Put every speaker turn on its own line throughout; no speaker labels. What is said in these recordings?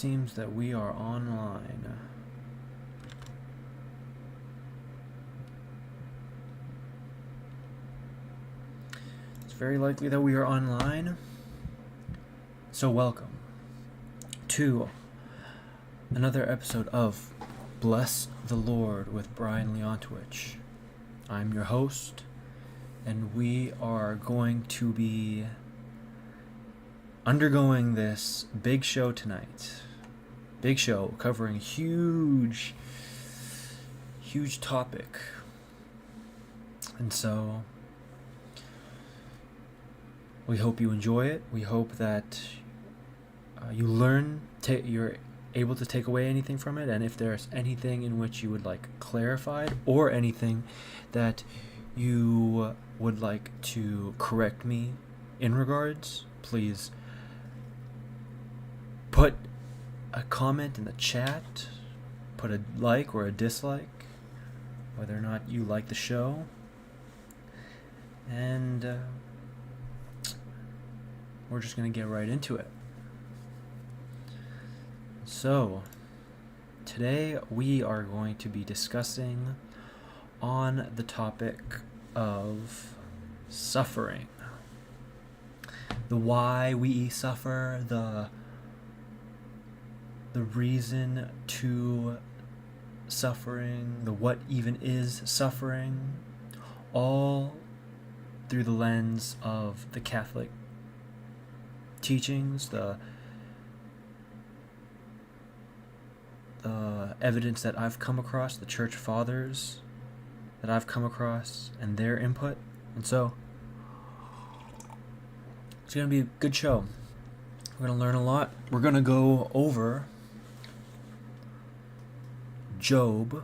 seems that we are online. It's very likely that we are online. So welcome to another episode of Bless the Lord with brrai.n. I'm your host, and we are going to be undergoing this big show tonight. Big show covering huge topic. And so we hope you enjoy it. We hope that you learn, you're able to take away anything from it, and if there's anything in which you would like clarified or anything that you would like to correct me in regards, please put a comment in the chat, put a like or a dislike, whether or not you like the show, and we're just going to get right into it. So, today we are going to be discussing on the topic of suffering. The why we suffer, the reason to suffering, the what even is suffering, all through the lens of the Catholic teachings, the evidence that I've come across, the church fathers that I've come across, and their input. And so it's going to be a good show. We're going to learn a lot. We're going to go over Job,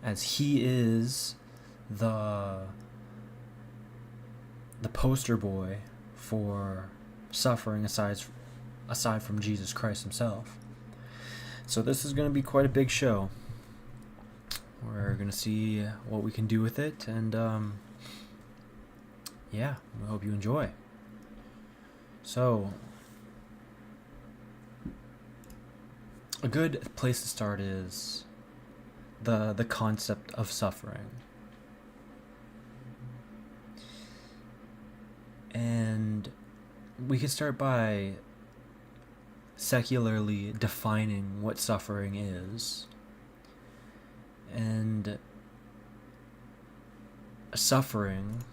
as he is the poster boy for suffering aside from Jesus Christ himself. So this is going to be quite a big show. We're going to see what we can do with it, and yeah, we hope you enjoy. So a good place to start is the concept of suffering. And we can start by secularly defining what suffering is. And suffering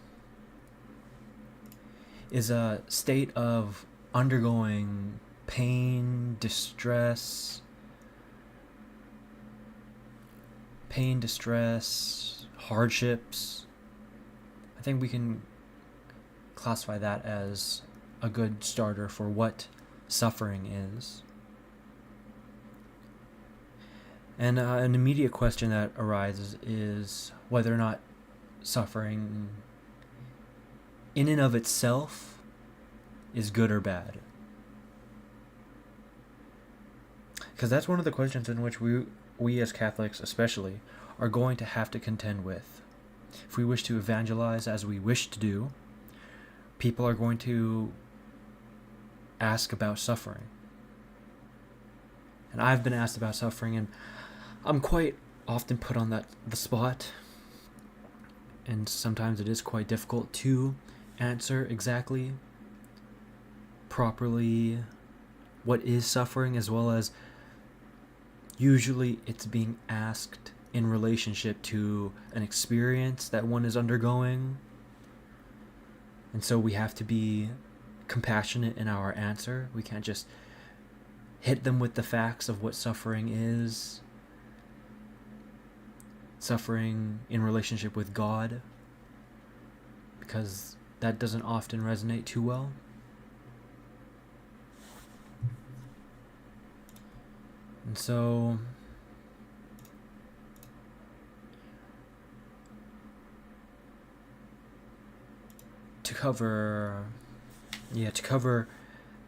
is a state of undergoing pain, distress, hardships. I think we can classify that as a good starter for what suffering is. And an immediate question that arises is whether or not suffering in and of itself is good or bad. Because that's one of the questions in which we as Catholics especially are going to have to contend with. If we wish to evangelize as we wish to do, people are going to ask about suffering. And I've been asked about suffering, and I'm quite often put on the spot, and sometimes it is quite difficult to answer exactly, properly what is suffering, as well as usually it's being asked in relationship to an experience that one is undergoing. And so we have to be compassionate in our answer. We can't just hit them with the facts of what suffering is. Suffering in relationship with God, because that doesn't often resonate too well. And so to cover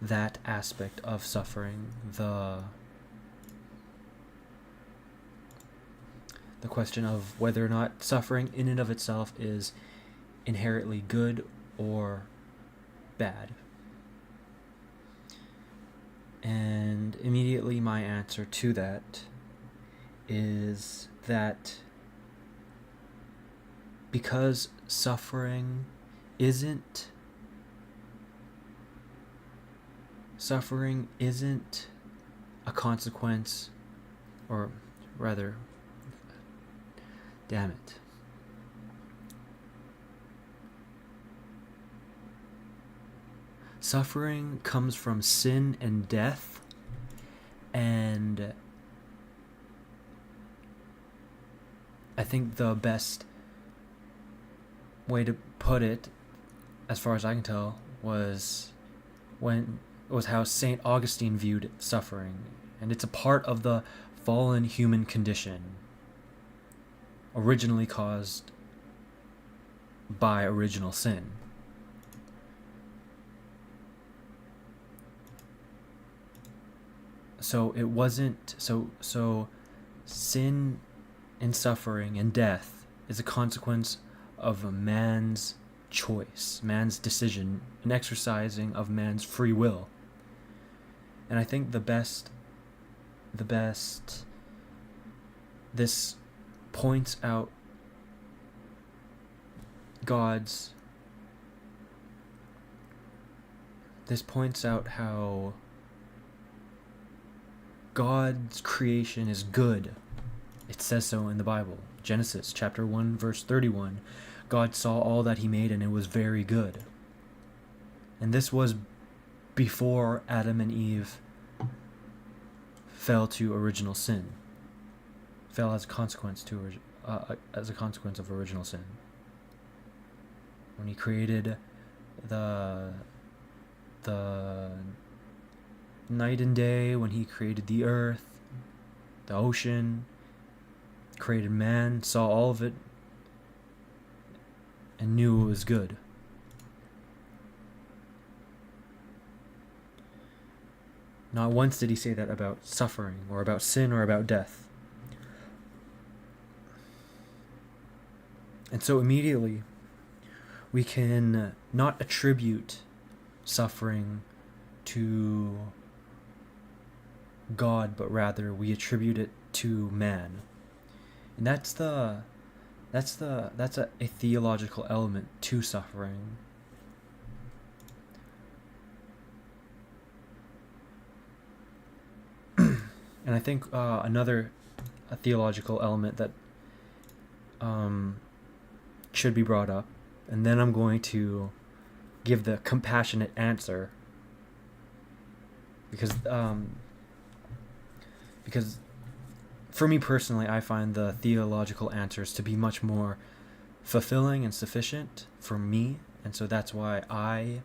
that aspect of suffering, the question of whether or not suffering in and of itself is inherently good or bad. And immediately my answer to that is that because suffering isn't a consequence, or rather, damn it. Suffering comes from sin and death, and I think the best way to put it, as far as I can tell, was how St. Augustine viewed suffering, and it's a part of the fallen human condition, originally caused by original sin. So it wasn't so sin and suffering and death is a consequence of a man's choice, man's decision, an exercising of man's free will. And I think this points out how God's creation is good. It says so in the Bible. Genesis chapter 1 verse 31. God saw all that he made and it was very good. And this was before Adam and Eve fell to original sin. Fell as a consequence of original sin. When he created the night and day, when he created the earth, the ocean, created man, saw all of it, and knew it was good. Not once did he say that about suffering, or about sin, or about death. And so immediately, we can not attribute suffering to God, but rather we attribute it to man. And that's a theological element to suffering. And I think another theological element that should be brought up, and then I'm going to give the compassionate answer, because for me personally, I find the theological answers to be much more fulfilling and sufficient for me, and so that's why I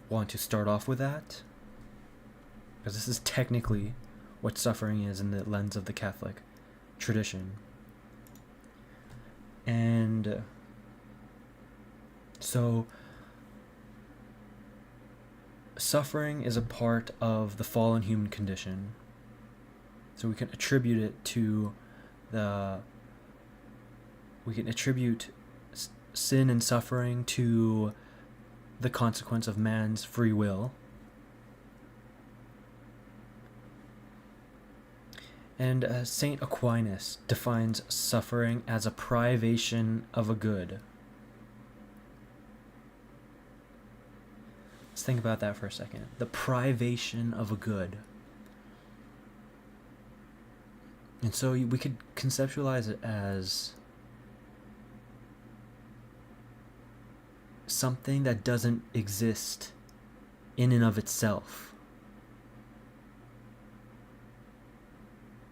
want to start off with that, because this is technically what suffering is in the lens of the Catholic tradition. And so suffering is a part of the fallen human condition. So we can attribute it to sin and suffering to the consequence of man's free will. And St. Aquinas defines suffering as a privation of a good. Let's think about that for a second. The privation of a good. And so we could conceptualize it as something that doesn't exist in and of itself.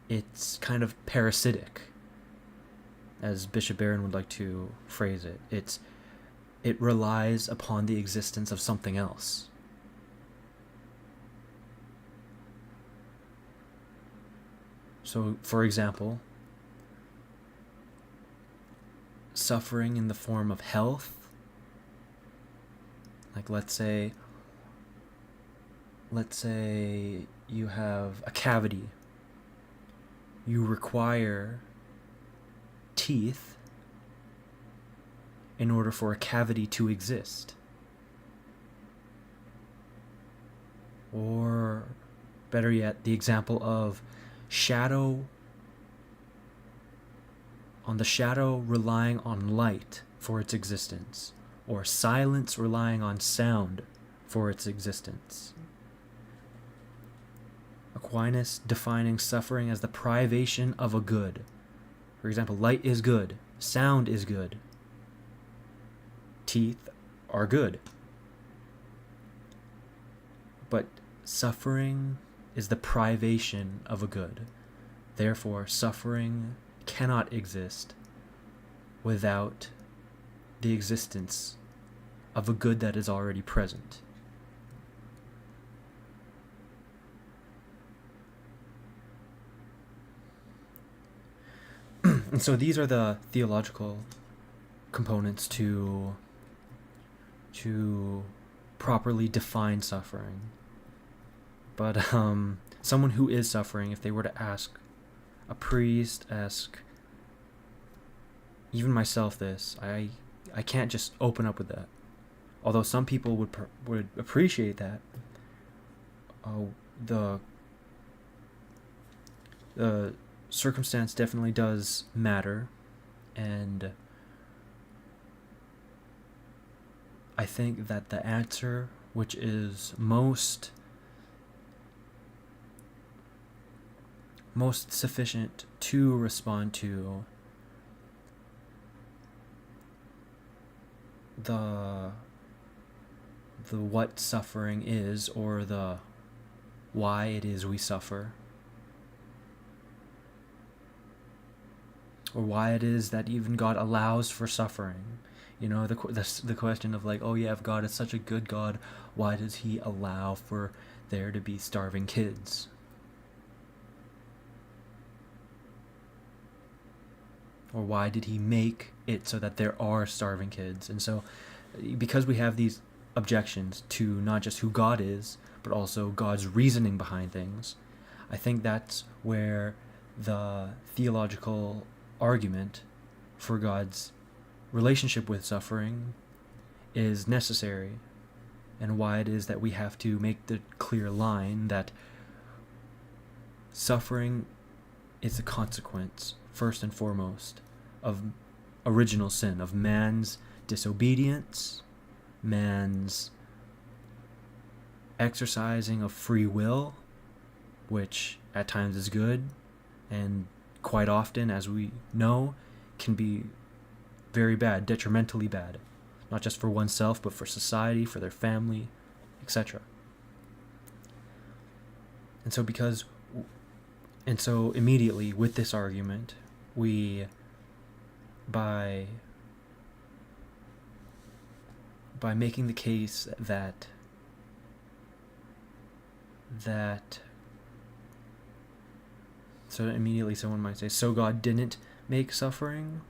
It's kind of parasitic, as Bishop Barron would like to phrase it. It relies upon the existence of something else. So, for example, suffering in the form of health, like let's say you have a cavity. You require teeth in order for a cavity to exist. Or better yet, the example of the shadow relying on light for its existence, or silence relying on sound for its existence. Aquinas defining suffering as the privation of a good. For example, light is good, sound is good, teeth are good. But suffering is the privation of a good. Therefore, suffering cannot exist without the existence of a good that is already present. And so these are the theological components to properly define suffering. But someone who is suffering, if they were to ask a priest, ask even myself this, I can't just open up with that. Although some people would appreciate that. The circumstance definitely does matter, and I think that the answer, which is most sufficient to respond to the what suffering is, or the why it is we suffer, or why it is that even God allows for suffering. You know, the question of like, oh yeah, if God is such a good God, why does he allow for there to be starving kids? Or why did he make it so that there are starving kids? And so, because we have these objections to not just who God is, but also God's reasoning behind things, I think that's where the theological argument for God's relationship with suffering is necessary, and why it is that we have to make the clear line that suffering is a consequence, first and foremost, of original sin, of man's disobedience, man's exercising of free will, which at times is good, and quite often, as we know, can be very bad, detrimentally bad, not just for oneself, but for society, for their family, etc. And so immediately with this argument, we, by making the case that so immediately someone might say, so God didn't make suffering?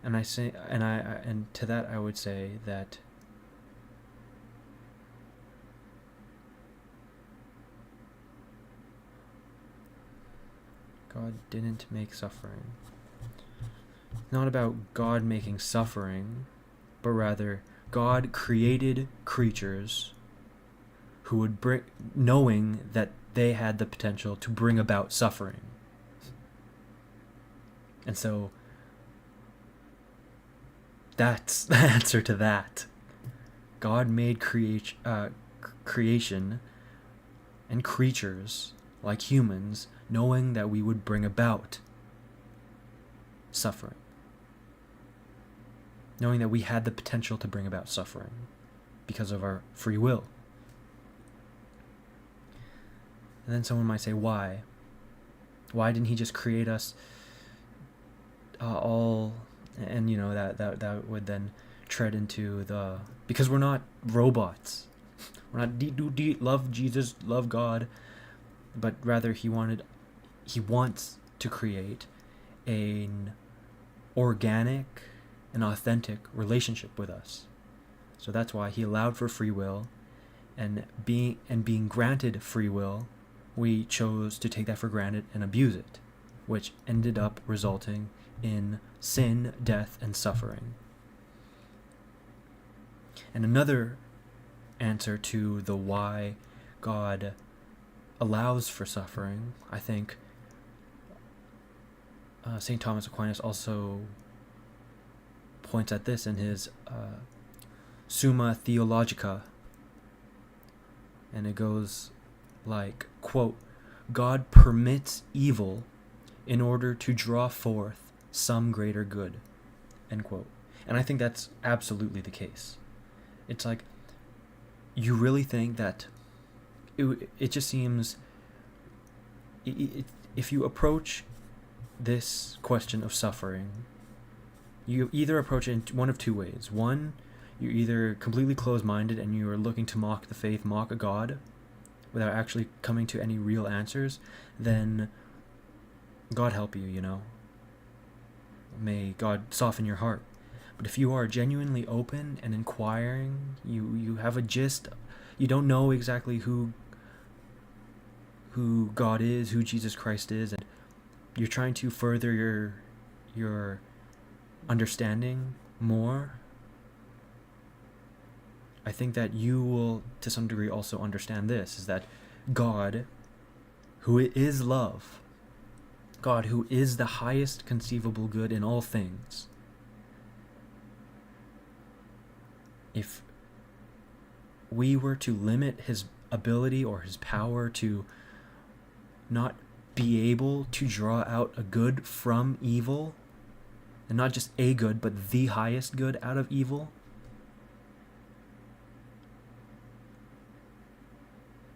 And and to that I would say that God didn't make suffering. It's not about God making suffering, but rather God created creatures who would knowing that they had the potential to bring about suffering. And so that's the answer to that. God made creation and creatures like humans, knowing that we would bring about suffering. Knowing that we had the potential to bring about suffering because of our free will. And then someone might say, why? Why didn't he just create us all? And you know, that would then tread into because we're not robots. We're not love Jesus, love God, but rather he wants to create an organic and authentic relationship with us. So that's why he allowed for free will, and being granted free will, we chose to take that for granted and abuse it, which ended up resulting in sin, death, and suffering. And another answer to the why God allows for suffering. I think St. Thomas Aquinas also points at this in his Summa Theologica, and it goes like, quote, God permits evil in order to draw forth some greater good, end quote. And I think that's absolutely the case. It's like, you really think that it just seems, if you approach this question of suffering, you either approach it in one of two ways. One, you're either completely closed-minded and you are looking to mock the faith, mock a God, without actually coming to any real answers. Then God help you, May God soften your heart. But if you are genuinely open and inquiring, you have a gist, you don't know exactly who God is, who Jesus Christ is, and you're trying to further your understanding more, I think that you will, to some degree, also understand this, is that God, who is love, God, who is the highest conceivable good in all things, if we were to limit his ability or his power to not be able to draw out a good from evil, and not just a good, but the highest good out of evil,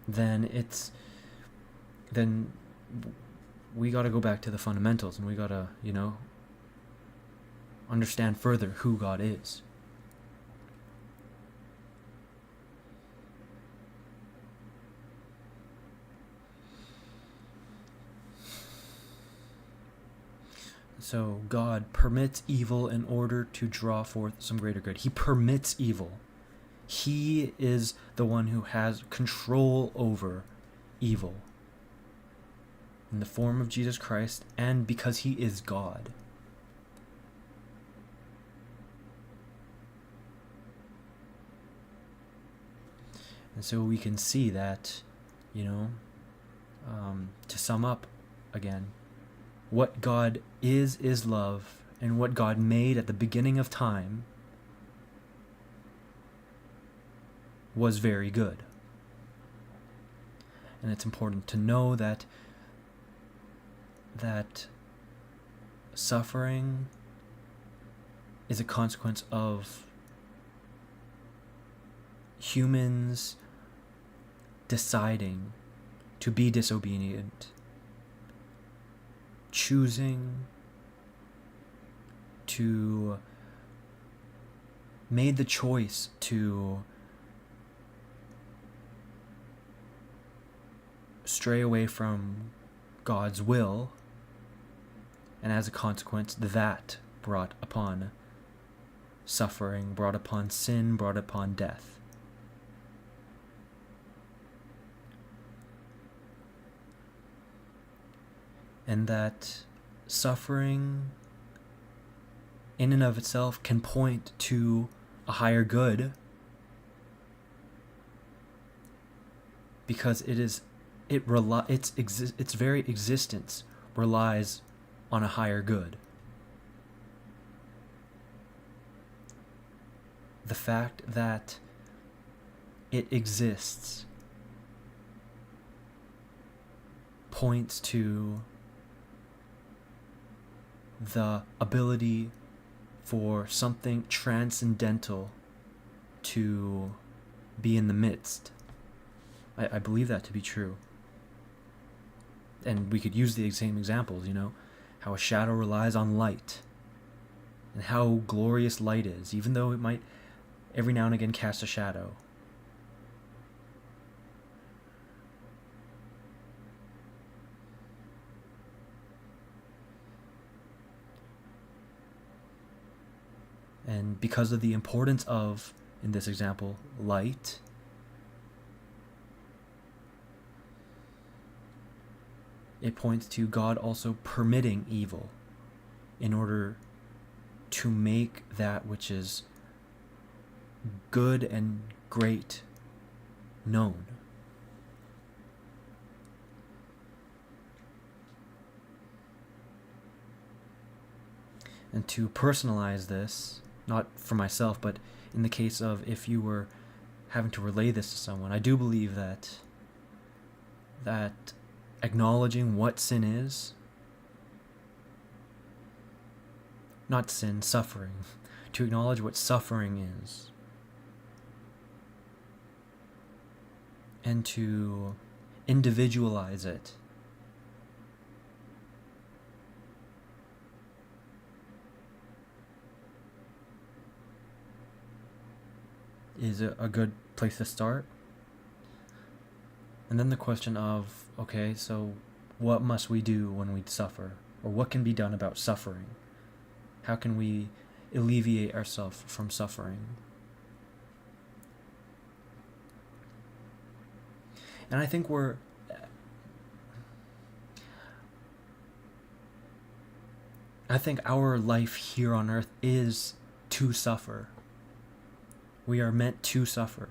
then we got to go back to the fundamentals, and we got to, understand further who God is. So God permits evil in order to draw forth some greater good. He permits evil. He is the one who has control over evil in the form of Jesus Christ, and because he is God. And so we can see that, to sum up again, what God is love, and what God made at the beginning of time was very good. And it's important to know that suffering is a consequence of humans deciding to be disobedient, choosing to made the choice to stray away from God's will, and as a consequence, that brought upon suffering, brought upon sin, brought upon death. And that suffering in and of itself can point to a higher good, because its very existence relies on a higher good. The fact that it exists points to the ability for something transcendental to be in the midst. I believe that to be true. And we could use the same examples, how a shadow relies on light, and how glorious light is, even though it might every now and again cast a shadow. And because of the importance of, in this example, light, it points to God also permitting evil in order to make that which is good and great known. And to personalize this, not for myself, but in the case of if you were having to relay this to someone, I do believe that acknowledging what sin is, not sin, suffering, to acknowledge what suffering is, and to individualize it, is a good place to start. And then the question of, okay, so what must we do when we suffer? Or what can be done about suffering? How can we alleviate ourselves from suffering? And I think our life here on earth is to suffer. We are meant to suffer.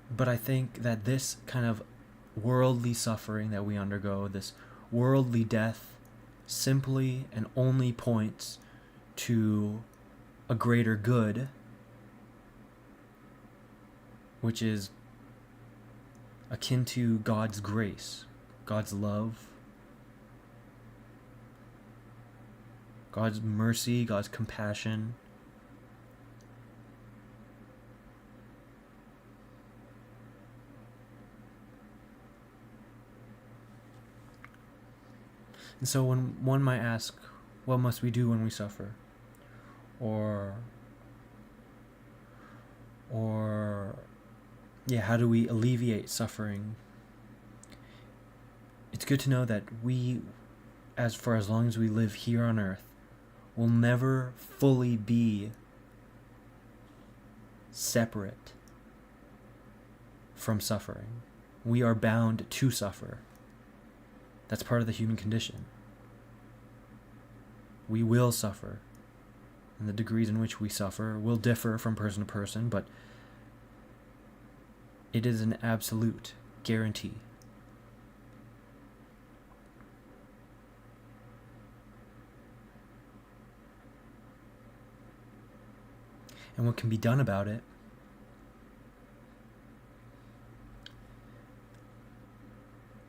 But I think that this kind of worldly suffering that we undergo, this worldly death, simply and only points to a greater good, which is akin to God's grace, God's love, God's mercy, God's compassion. And so when one might ask, what must we do when we suffer? Or how do we alleviate suffering? It's good to know that we, as long as we live here on earth, will never fully be separate from suffering. We are bound to suffer. That's part of the human condition. We will suffer, and the degrees in which we suffer will differ from person to person, but it is an absolute guarantee. And what can be done about it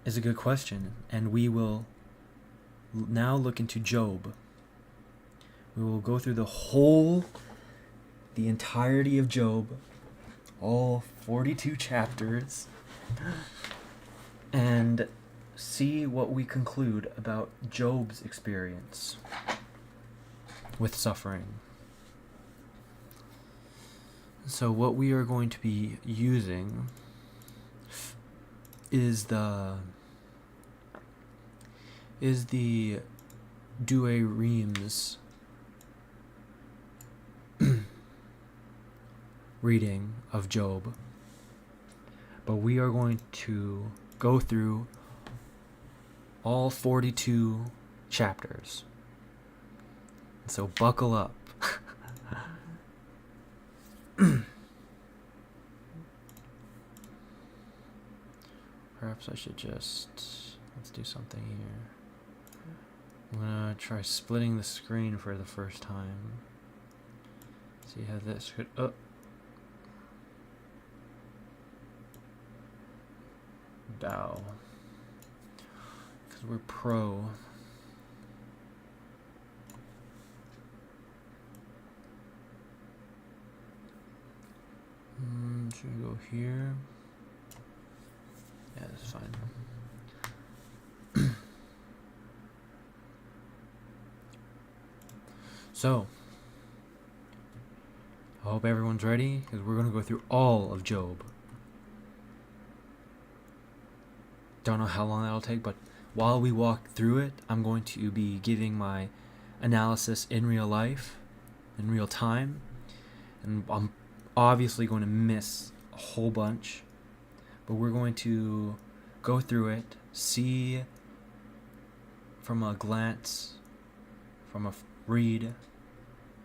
is a good question, and we will now look into Job. We will go through the entirety of Job, all 42 chapters, and see what we conclude about Job's experience with suffering. So what we are going to be using is the Douay-Rheims reading of Job, but we are going to go through all 42 chapters. So buckle up. Perhaps I should let's do something here. I'm gonna try splitting the screen for the first time. See how this could, bow. Because we're pro. Should we go here? Yeah, that's fine. So, I hope everyone's ready, because we're going to go through all of Job. Don't know how long that'll take, but while we walk through it, I'm going to be giving my analysis in real life, in real time, and I'm obviously going to miss a whole bunch, but we're going to go through it, see from a glance, from a read,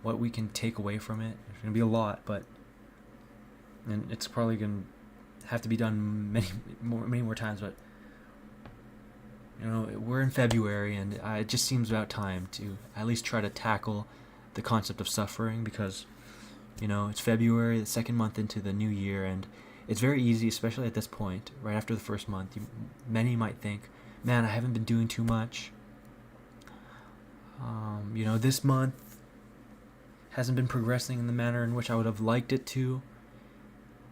what we can take away from it. There's going to be a lot, and it's probably going to have to be done many more times, but we're in February, and it just seems about time to at least try to tackle the concept of suffering, because it's February, the second month into the new year, and it's very easy, especially at this point, right after the first month. Many might think, man, I haven't been doing too much. This month hasn't been progressing in the manner in which I would have liked it to,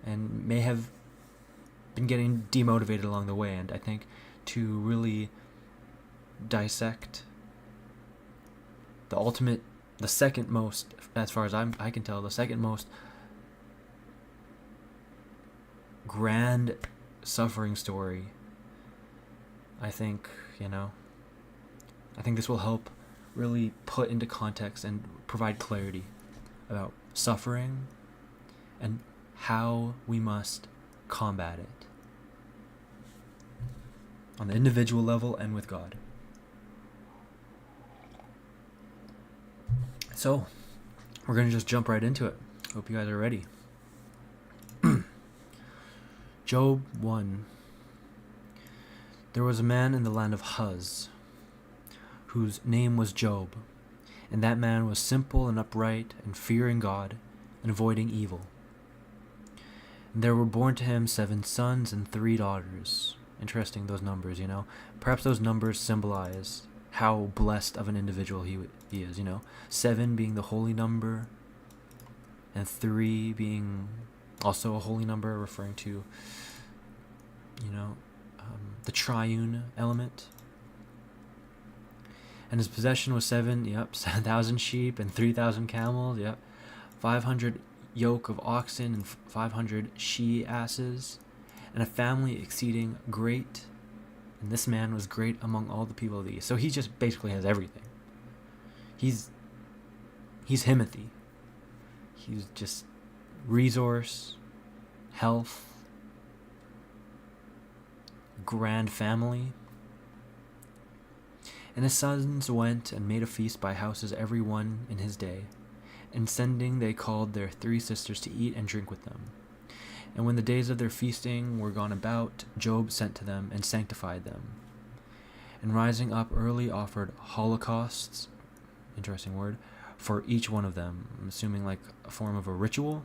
and may have been getting demotivated along the way. And I think to really dissect the second most, as far as I can tell, the second most grand suffering story, I think this will help really put into context and provide clarity about suffering and how we must combat it on the individual level and with God. So, we're going to just jump right into it. Hope you guys are ready. Job 1. There was a man in the land of Huz, whose name was Job, and that man was simple and upright, and fearing God, and avoiding evil. And there were born to him 7 sons and 3 daughters. Interesting, those numbers, Perhaps those numbers symbolize how blessed of an individual he is, 7 being the holy number, and 3 being also a holy number, referring to, the triune element. And his possession was 7,000 sheep and 3,000 camels, 500 yoke of oxen and 500 she-asses, and a family exceeding great. And this man was great among all the people of the east. So he just basically has everything. He's Timothy. He's just resource, health, grand family. And his sons went and made a feast by houses every one in his day. And sending, they called their 3 sisters to eat and drink with them. And when the days of their feasting were gone about, Job sent to them and sanctified them. And rising up early, offered holocausts, interesting word, for each one of them. I'm assuming like a form of a ritual,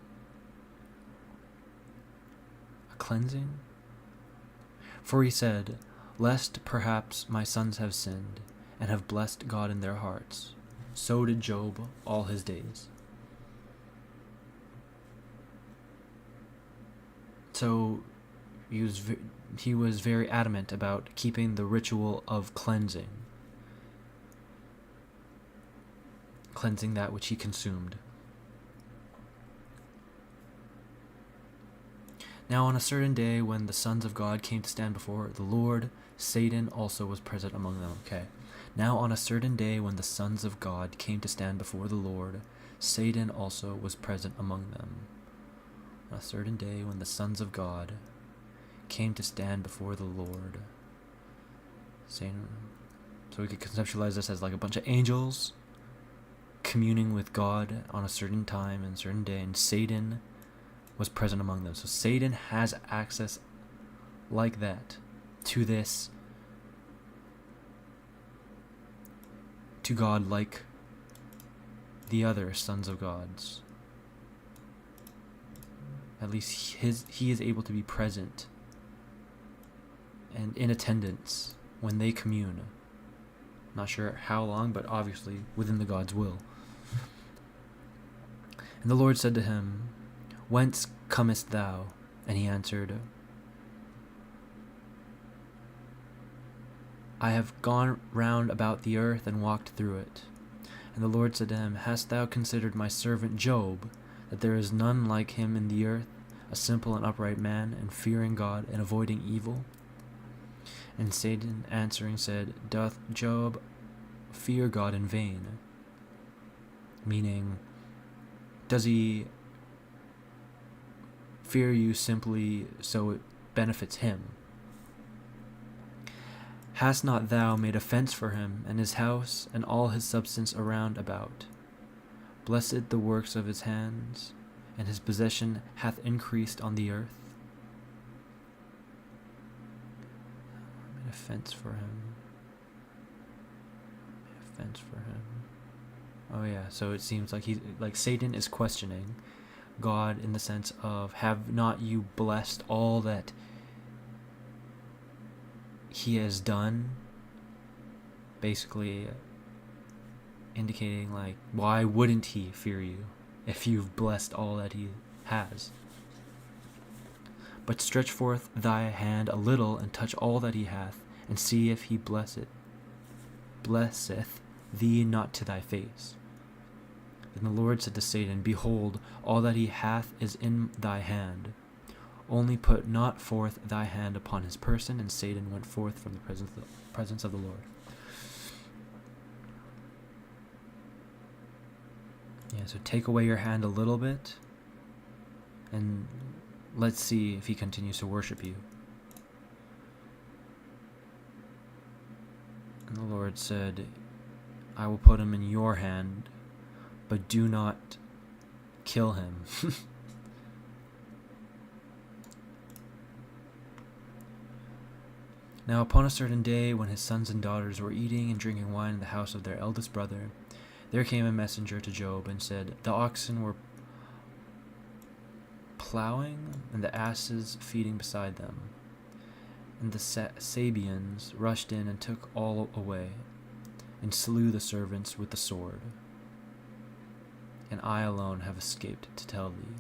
a cleansing. For he said, lest perhaps my sons have sinned, and have blessed God in their hearts. So did Job all his days. So he was very adamant about keeping the ritual of cleansing that which he consumed. Now on a certain day when the sons of God came to stand before the Lord, Satan also was present among them. Okay. Now on a certain day when the sons of God came to stand before the Lord, Satan also was present among them. On a certain day when the sons of God came to stand before the Lord, Satan. So we could conceptualize this as like a bunch of angels communing with God on a certain time and a certain day, and Satan was present among them. So Satan has access like that to this, to God, like the other sons of gods. At least he is able to be present and in attendance when they commune. Not sure how long, but obviously within the God's will. And the Lord said to him, whence comest thou? And he answered, I have gone round about the earth and walked through it. And the Lord said to him, hast thou considered my servant Job, that there is none like him in the earth, a simple and upright man, and fearing God and avoiding evil? And Satan answering said, doth Job fear God in vain? Meaning, does he fear you simply so it benefits him? Hast not thou made a fence for him, and his house, and all his substance around about? Blessed the works of his hands, and his possession hath increased on the earth. Made a fence for him. Made a fence for him. Oh yeah, so it seems like Satan is questioning God in the sense of, have not you blessed all that he has done? Basically indicating, like, why wouldn't he fear you if you've blessed all that he has? But stretch forth thy hand a little, and touch all that he hath, and see if he blesseth thee not to thy face. Then the Lord said to Satan, Behold, all that he hath is in thy hand. Only put not forth thy hand upon his person. And Satan went forth from the presence of the Lord. Yeah, so take away your hand a little bit, and let's see if he continues to worship you. And the Lord said, I will put him in your hand, but do not kill him. Now upon a certain day, when his sons and daughters were eating and drinking wine in the house of their eldest brother, there came a messenger to Job and said, The oxen were plowing, and the asses feeding beside them. And the Sabians rushed in and took all away, and slew the servants with the sword. And I alone have escaped to tell thee.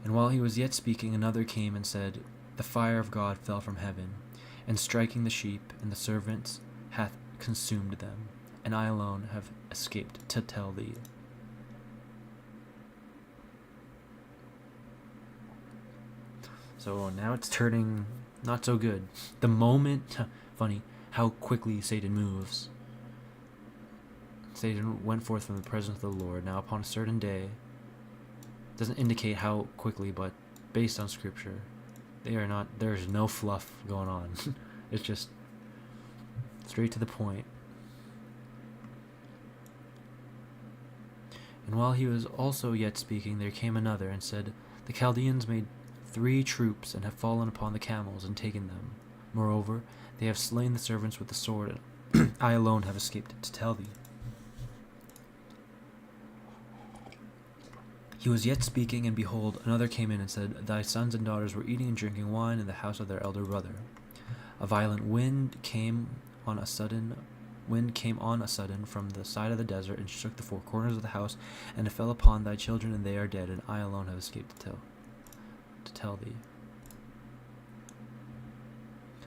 And while he was yet speaking, another came and said, The fire of God fell from heaven, and striking the sheep and the servants hath consumed them, and I alone have escaped to tell thee. So now it's turning not so good. The moment, funny, how quickly Satan moves. Satan went forth from the presence of the Lord. Now upon a certain day, doesn't indicate how quickly, but based on scripture, there's no fluff going on. It's just straight to the point. And while he was also yet speaking, there came another and said, The Chaldeans made 3 troops and have fallen upon the camels and taken them. Moreover, they have slain the servants with the sword, and I alone have escaped to tell thee. He was yet speaking, and behold, another came in and said, Thy sons and daughters were eating and drinking wine in the house of their elder brother. A violent wind came on a sudden from the side of the desert, and shook the 4 corners of the house, and it fell upon thy children, and they are dead, and I alone have escaped to tell thee.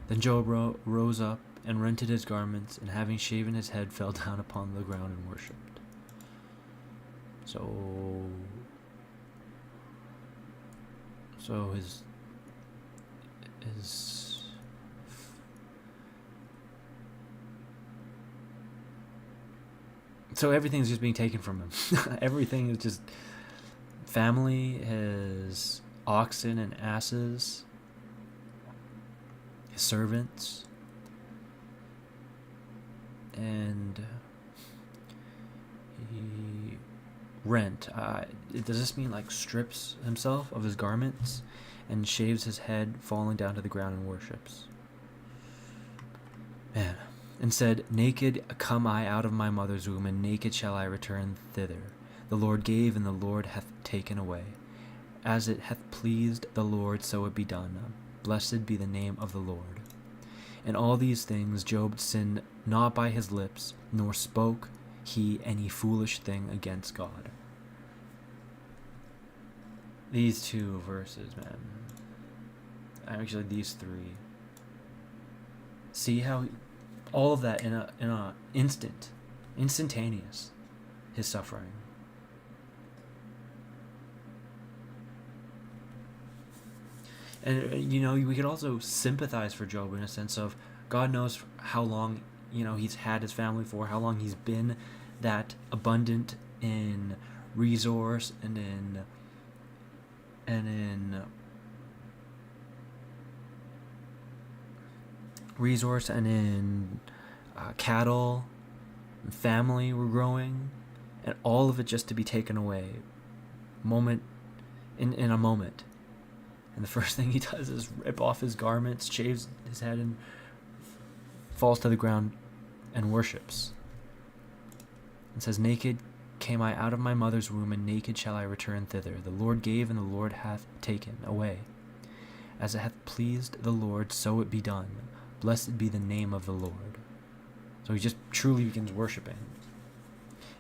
Then Job rose up and rented his garments, and having shaven his head, fell down upon the ground and worshipped. So his so everything's just being taken from him. Everything is just family, his oxen and asses, his servants, and he rent. Does this mean like strips himself of his garments and shaves his head, falling down to the ground and worships? Man. And said, Naked come I out of my mother's womb, and naked shall I return thither. The Lord gave, and the Lord hath taken away. As it hath pleased the Lord, so it be done. Blessed be the name of the Lord. In all these things Job sinned not by his lips, nor spoke he any foolish thing against God. These 2 verses, man. Actually, these 3. See how all of that in a instantaneous, his suffering. And we could also sympathize for Job in a sense of, God knows how long he's had his family for, how long he's been that abundant in resource and in resource and in cattle and family were growing, and all of it just to be taken away in a moment. And the first thing he does is rip off his garments, shaves his head, and falls to the ground and worships. It says, naked came I out of my mother's womb, and naked shall I return thither. The Lord gave, and the Lord hath taken away. As it hath pleased the Lord, so it be done. Blessed be the name of the Lord. So he just truly begins worshiping.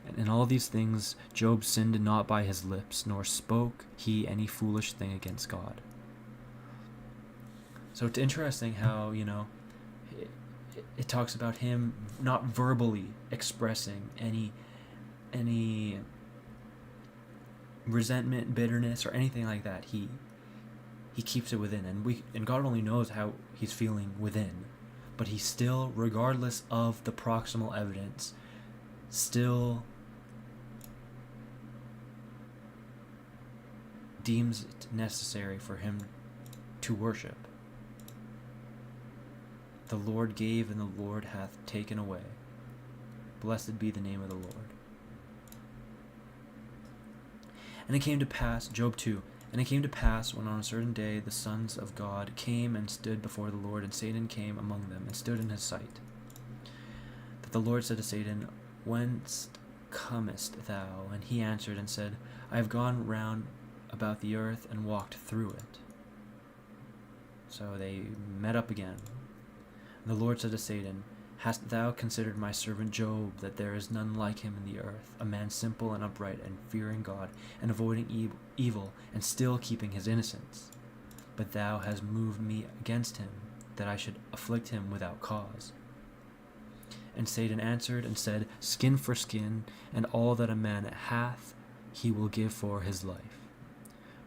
And in all these things Job sinned not by his lips, nor spoke he any foolish thing against God. So it's interesting how, it talks about him not verbally expressing any resentment, bitterness, or anything like that. He keeps it within, and God only knows how he's feeling within, but he still, regardless of the proximal evidence, still deems it necessary for him to worship. The Lord gave, and the Lord hath taken away. Blessed be the name of the Lord. And it came to pass, Job 2, and it came to pass, when on a certain day the sons of God came and stood before the Lord, and Satan came among them, and stood in his sight, that the Lord said to Satan, whence comest thou? And he answered and said, I have gone round about the earth, and walked through it. So they met up again. And the Lord said to Satan, hast thou considered my servant Job, that there is none like him in the earth, a man simple and upright, and fearing God, and avoiding evil, and still keeping his innocence? But thou hast moved me against him, that I should afflict him without cause. And Satan answered and said, skin for skin, and all that a man hath he will give for his life.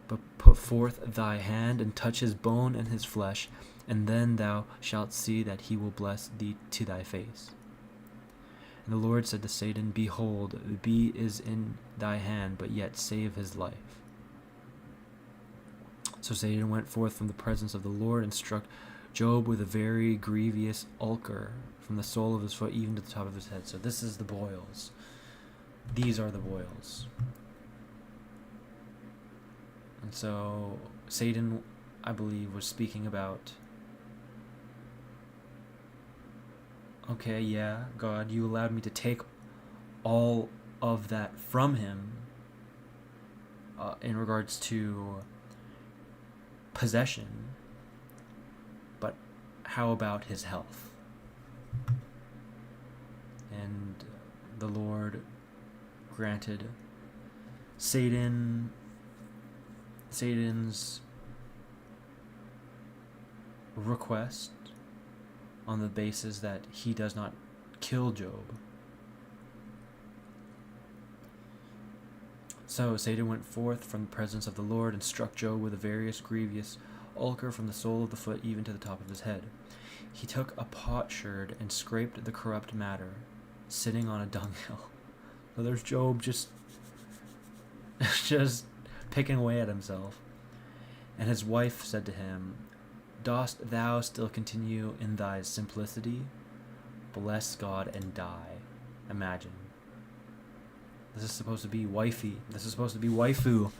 But put forth thy hand, and touch his bone and his flesh, and then thou shalt see that he will bless thee to thy face. And the Lord said to Satan, behold, the bee is in thy hand, but yet save his life. So Satan went forth from the presence of the Lord, and struck Job with a very grievous ulcer, from the sole of his foot even to the top of his head. So this is the boils. These are the boils. And so Satan, I believe, was speaking about, okay, yeah, God, you allowed me to take all of that from him in regards to possession, but how about his health? And the Lord granted Satan's request on the basis that he does not kill Job. So Satan went forth from the presence of the Lord, and struck Job with a very grievous ulcer from the sole of the foot even to the top of his head. He took a potsherd and scraped the corrupt matter, sitting on a dunghill. So there's Job just picking away at himself. And his wife said to him, dost thou still continue in thy simplicity? Bless God and die. Imagine. This is supposed to be wifey. This is supposed to be waifu.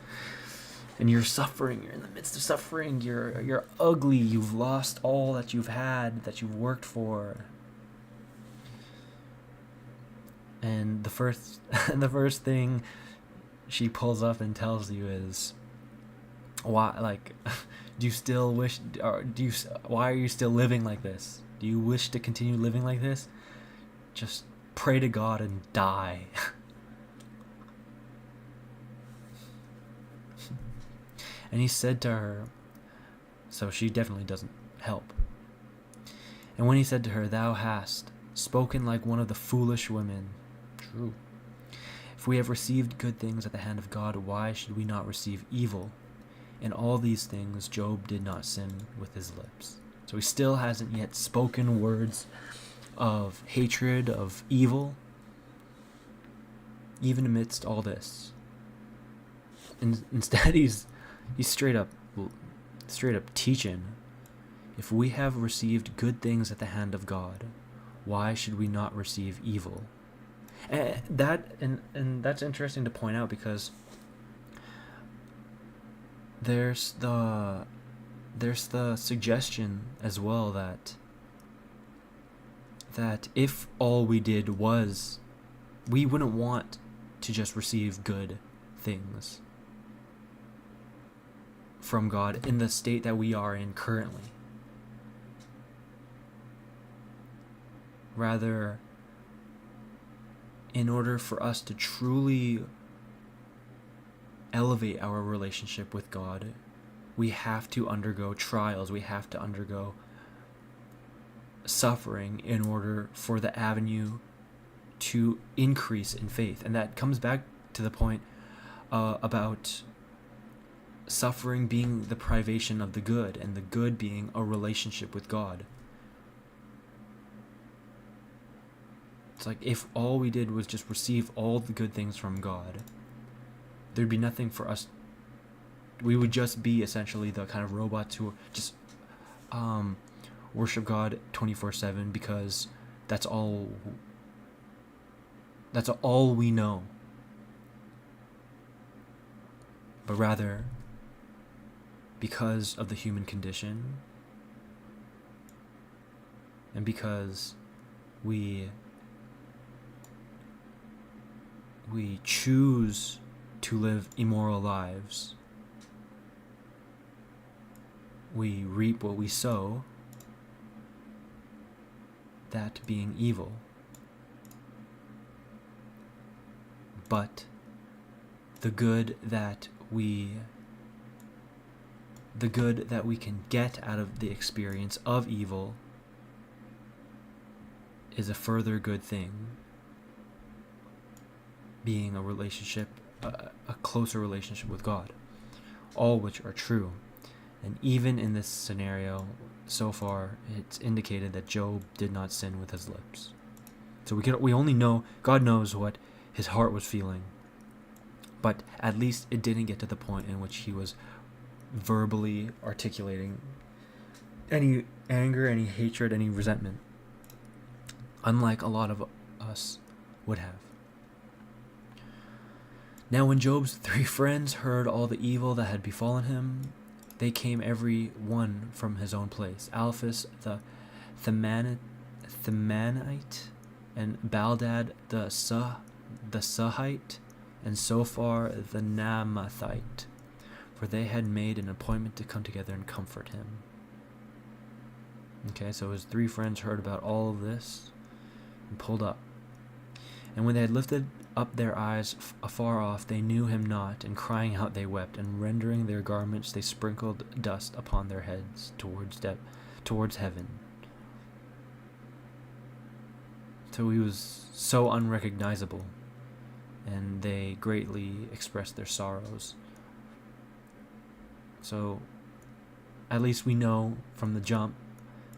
And you're suffering. You're in the midst of suffering. You're ugly. You've lost all that you've had, that you've worked for. And the first thing she pulls up and tells you is, why, do you still wish, or why are you still living like this? Do you wish to continue living like this? Just pray to God and die. And he said to her, so she definitely doesn't help. And when he said to her, thou hast spoken like one of the foolish women. True. If we have received good things at the hand of God, why should we not receive evil? In all these things, Job did not sin with his lips. So he still hasn't yet spoken words of hatred, of evil. even amidst all this. Instead, he's straight up teaching, if we have received good things at the hand of God, why should we not receive evil? And that's interesting to point out, because there's the suggestion as well that if all we did was, we wouldn't want to just receive good things from God in the state that we are in currently. Rather, in order for us to truly elevate our relationship with God, we have to undergo trials, we have to undergo suffering in order for the avenue to increase in faith. And that comes back to the point about suffering being the privation of the good, and the good being a relationship with God. It's like, if all we did was just receive all the good things from God, there'd be nothing for us. We would just be essentially the kind of robots who just worship God 24/7 because that's all we know. But rather, because of the human condition, and because we choose to live immoral lives, we reap what we sow, that being evil. But the good that we can get out of the experience of evil is a further good thing, being a relationship, a closer relationship with God, all which are true. And even in this scenario, so far, it's indicated that Job did not sin with his lips. So we only know, God knows what his heart was feeling, but at least it didn't get to the point in which he was verbally articulating any anger, any hatred, any resentment, unlike a lot of us would have. Now when Job's 3 friends heard all the evil that had befallen him, they came every one from his own place. Eliphaz the Themanite, and Baldad the Sahite, and Sophar the Naamathite, for they had made an appointment to come together and comfort him. Okay, so his 3 friends heard about all of this and pulled up. And when they had lifted up their eyes afar off, they knew him not, and crying out they wept, and rending their garments they sprinkled dust upon their heads towards heaven. So he was so unrecognizable, and they greatly expressed their sorrows. So at least we know from the jump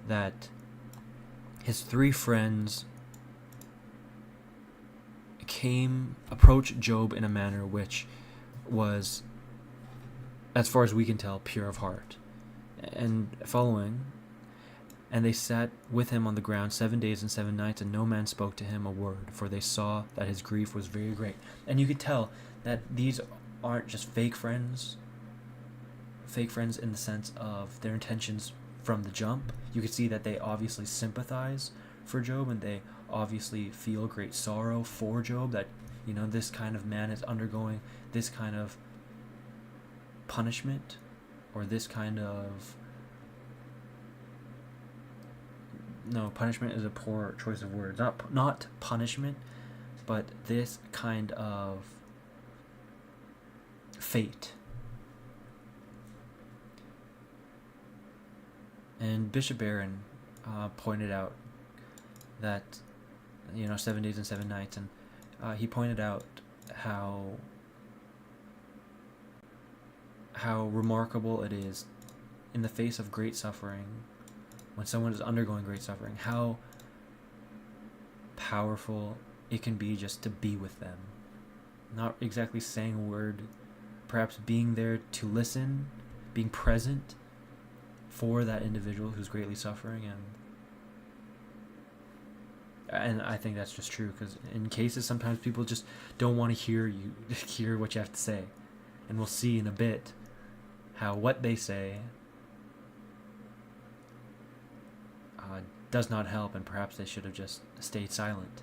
that his 3 friends approached Job in a manner which was, as far as we can tell, pure of heart. And they sat with him on the ground 7 days and 7 nights, and no man spoke to him a word, for they saw that his grief was very great. And you could tell that these aren't just fake friends in the sense of their intentions from the jump. You could see that they obviously sympathize for Job, and they obviously feel great sorrow for Job, that this kind of man is undergoing this kind of punishment, or this kind of punishment is a poor choice of words, not punishment, but this kind of fate. And Bishop Barron pointed out that 7 days and 7 nights, and he pointed out how remarkable it is in the face of great suffering, when someone is undergoing great suffering, how powerful it can be just to be with them, not exactly saying a word, perhaps being there to listen, being present for that individual who's greatly suffering. And I think that's just true, because in cases sometimes people just don't want to hear what you have to say, and we'll see in a bit how what they say does not help, and perhaps they should have just stayed silent.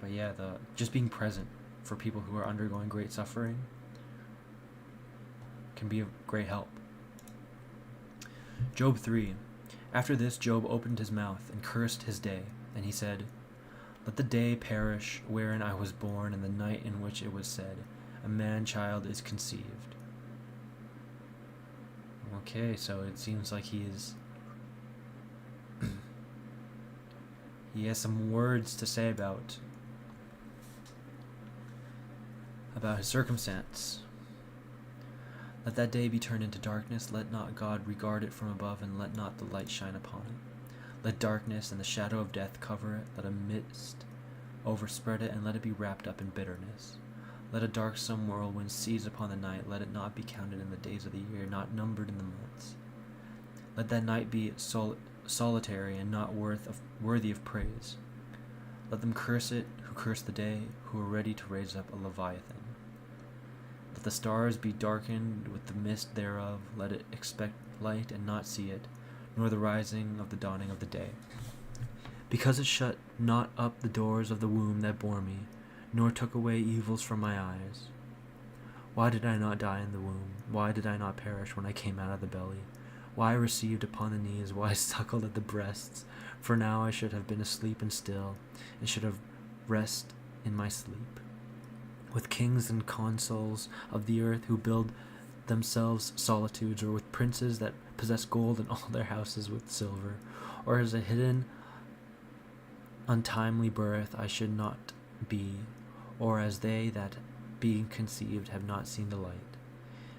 But yeah, just being present for people who are undergoing great suffering can be of great help. Job 3. After this, Job opened his mouth and cursed his day, and he said, "Let the day perish wherein I was born, and the night in which it was said, a man-child is conceived." Okay, so it seems like he has some words to say about his circumstance. "Let that day be turned into darkness, let not God regard it from above, and let not the light shine upon it. Let darkness and the shadow of death cover it, let a mist overspread it, and let it be wrapped up in bitterness. Let a darksome whirlwind seize upon the night, let it not be counted in the days of the year, not numbered in the months. Let that night be solitary and not worthy of praise. Let them curse it who curse the day, who are ready to raise up a leviathan. Let the stars be darkened with the mist thereof, let it expect light and not see it, nor the rising of the dawning of the day. Because it shut not up the doors of the womb that bore me, nor took away evils from my eyes. Why did I not die in the womb? Why did I not perish when I came out of the belly? Why received upon the knees? Why suckled at the breasts? For now I should have been asleep and still, and should have rest in my sleep. With kings and consuls of the earth who build themselves solitudes, or with princes that possess gold in all their houses with silver, or as a hidden untimely birth I should not be, or as they that being conceived have not seen the light.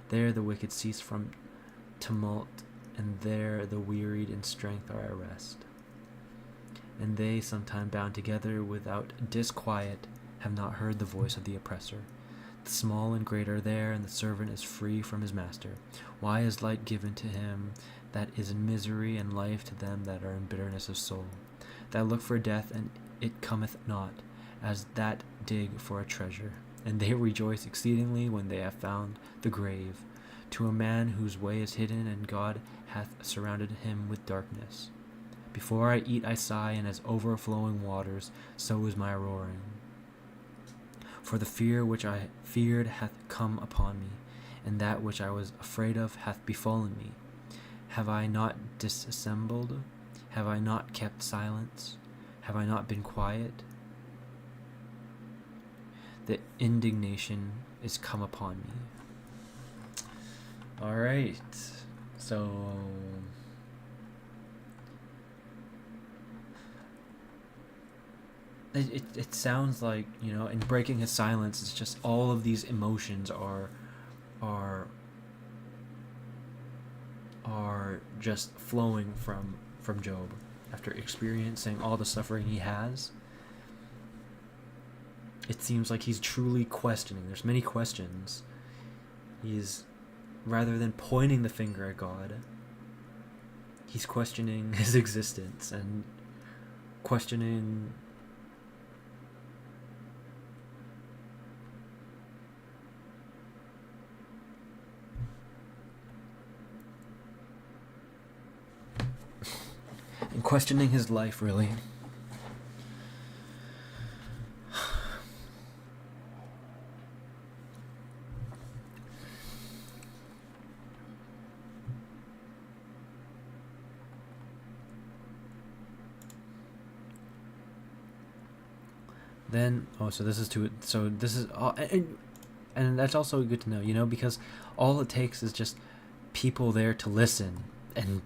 There the wicked cease from tumult, and there the wearied in strength are at rest. And they, sometime bound together without disquiet, have not heard the voice of the oppressor. The small and great are there, and the servant is free from his master. Why is light given to him that is in misery, and life to them that are in bitterness of soul? That look for death, and it cometh not, as that dig for a treasure. And they rejoice exceedingly when they have found the grave. To a man whose way is hidden, and God hath surrounded him with darkness. Before I eat I sigh, and as overflowing waters, so is my roaring. For the fear which I feared hath come upon me, and that which I was afraid of hath befallen me. Have I not dissembled? Have I not kept silence? Have I not been quiet? The indignation is come upon me." Alright, so it sounds like, in breaking his silence, it's just all of these emotions are just flowing from Job after experiencing all the suffering he has. It seems like he's truly questioning. There's many questions. He's, rather than pointing the finger at God, he's questioning his existence and questioning his life, really. Then, so this is all, and that's also good to know, because all it takes is just people there to listen, and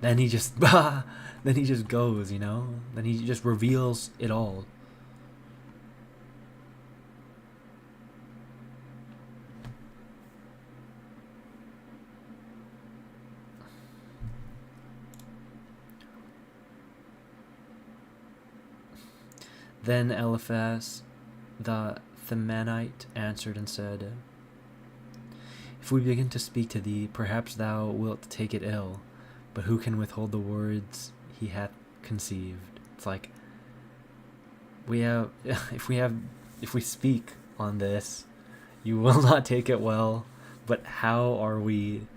then he just goes, then he just reveals it all. Then Eliphaz the Themanite answered and said, If we begin to speak to thee, perhaps thou wilt take it ill, but who can withhold the words he hath conceived? It's like, if we speak on this, you will not take it well, but how are we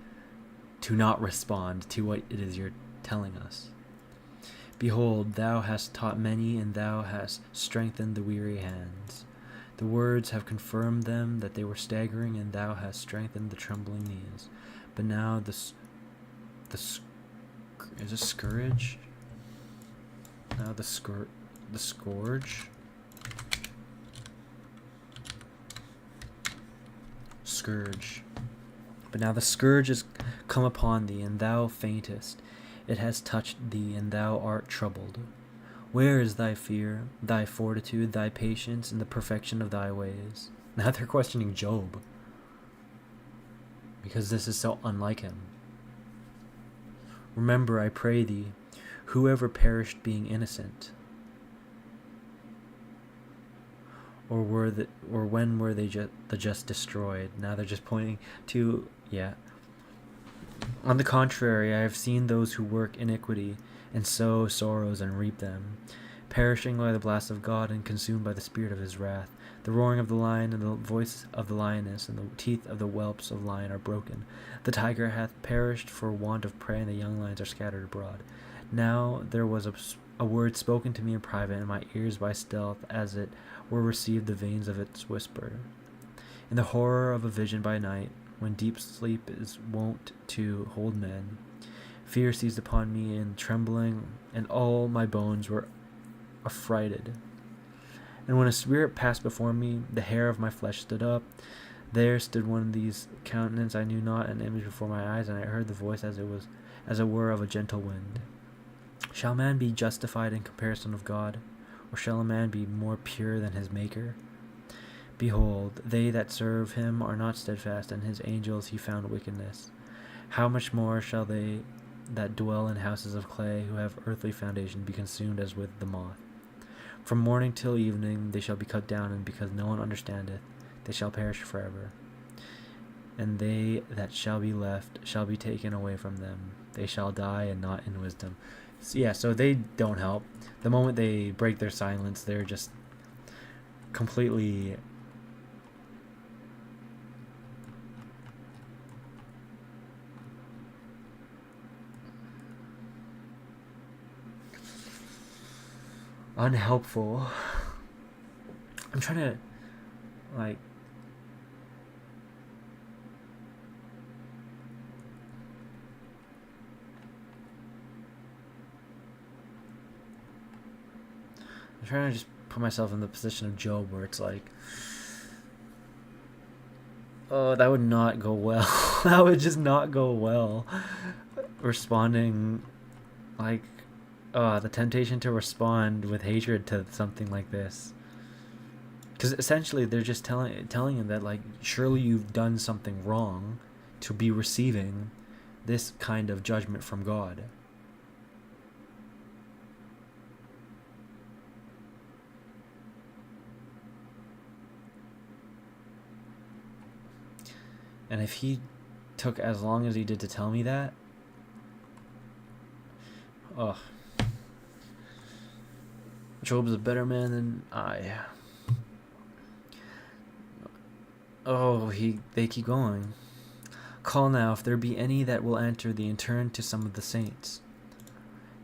to not respond to what it is you're telling us? Behold, thou hast taught many, and thou hast strengthened the weary hands. The words have confirmed them that they were staggering, and thou hast strengthened the trembling knees. But now is it scourge? Now the scourge? Scourge. But now the scourge is come upon thee, and thou faintest. It has touched thee, and thou art troubled. Where is thy fear, thy fortitude, thy patience, and the perfection of thy ways? Now they're questioning Job, because this is so unlike him. Remember, I pray thee, whoever perished being innocent? Or when were they the just destroyed? Now they're just pointing to, yeah. On the contrary, I have seen those who work iniquity and sow sorrows and reap them, perishing by the blast of God and consumed by the spirit of his wrath. The roaring of the lion and the voice of the lioness and the teeth of the whelps of lion are broken. The tiger hath perished for want of prey, and the young lions are scattered abroad. Now there was a word spoken to me in private, in my ears by stealth, as it were received the veins of its whisper. In the horror of a vision by night, when deep sleep is wont to hold men, fear seized upon me in trembling, and all my bones were affrighted. And when a spirit passed before me, the hair of my flesh stood up. There stood one of these countenance I knew not, an image before my eyes, and I heard the voice as it were of a gentle wind. Shall man be justified in comparison of God, or shall a man be more pure than his Maker? Behold, they that serve him are not steadfast, and his angels he found wickedness. How much more shall they that dwell in houses of clay, who have earthly foundation, be consumed as with the moth? From morning till evening they shall be cut down, and because no one understandeth, they shall perish forever. And they that shall be left shall be taken away from them. They shall die, and not in wisdom. So they don't help. The moment they break their silence, they're just completely unhelpful. I'm trying to, like, I'm trying to just put myself in the position of Job, where it's like, oh, that would not go well. That would just not go well. Responding, like, the temptation to respond with hatred to something like this. Because essentially they're just telling him that, like, surely you've done something wrong to be receiving this kind of judgment from God. And if he took as long as he did to tell me that, Job's a better man than I. They keep going. Call now, if there be any that will enter thee, and turn to some of the saints.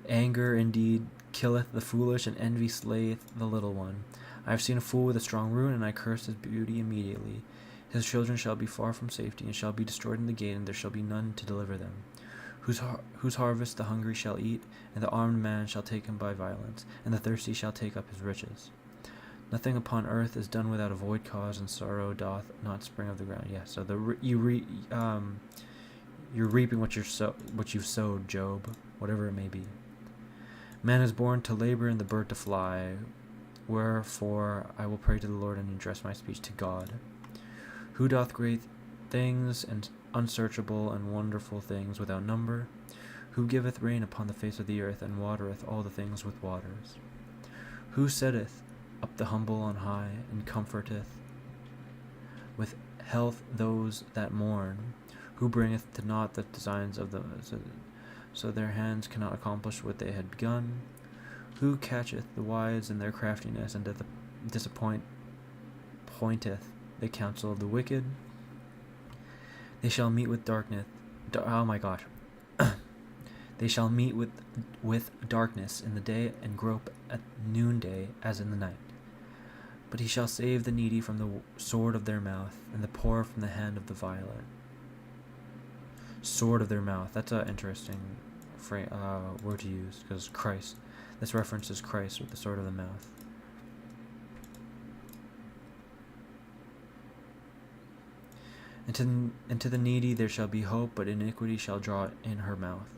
Anger indeed killeth the foolish, and envy slayeth the little one. I have seen a fool with a strong ruin, and I cursed his beauty immediately. His children shall be far from safety, and shall be destroyed in the gate, and there shall be none to deliver them. Whose harvest the hungry shall eat, and the armed man shall take him by violence, and the thirsty shall take up his riches. Nothing upon earth is done without a void cause, and sorrow doth not spring of the ground. Yeah, so you're reaping what you've sowed, Job, whatever it may be. Man is born to labor, and the bird to fly. Wherefore I will pray to the Lord, and address my speech to God. Who doth great things and unsearchable and wonderful things without number? Who giveth rain upon the face of the earth, and watereth all the things with waters? Who setteth up the humble on high, and comforteth with health those that mourn, who bringeth to naught the designs of the so their hands cannot accomplish what they had begun, who catcheth the wise in their craftiness, and disappointeth the counsel of the wicked. They shall meet with darkness. Oh my gosh. They shall meet with darkness in the day, and grope at noonday as in the night. But he shall save the needy from the sword of their mouth, and the poor from the hand of the violent. Sword of their mouth. That's an interesting word to use, because Christ. This references Christ with the sword of the mouth. And to the needy there shall be hope, but iniquity shall draw in her mouth.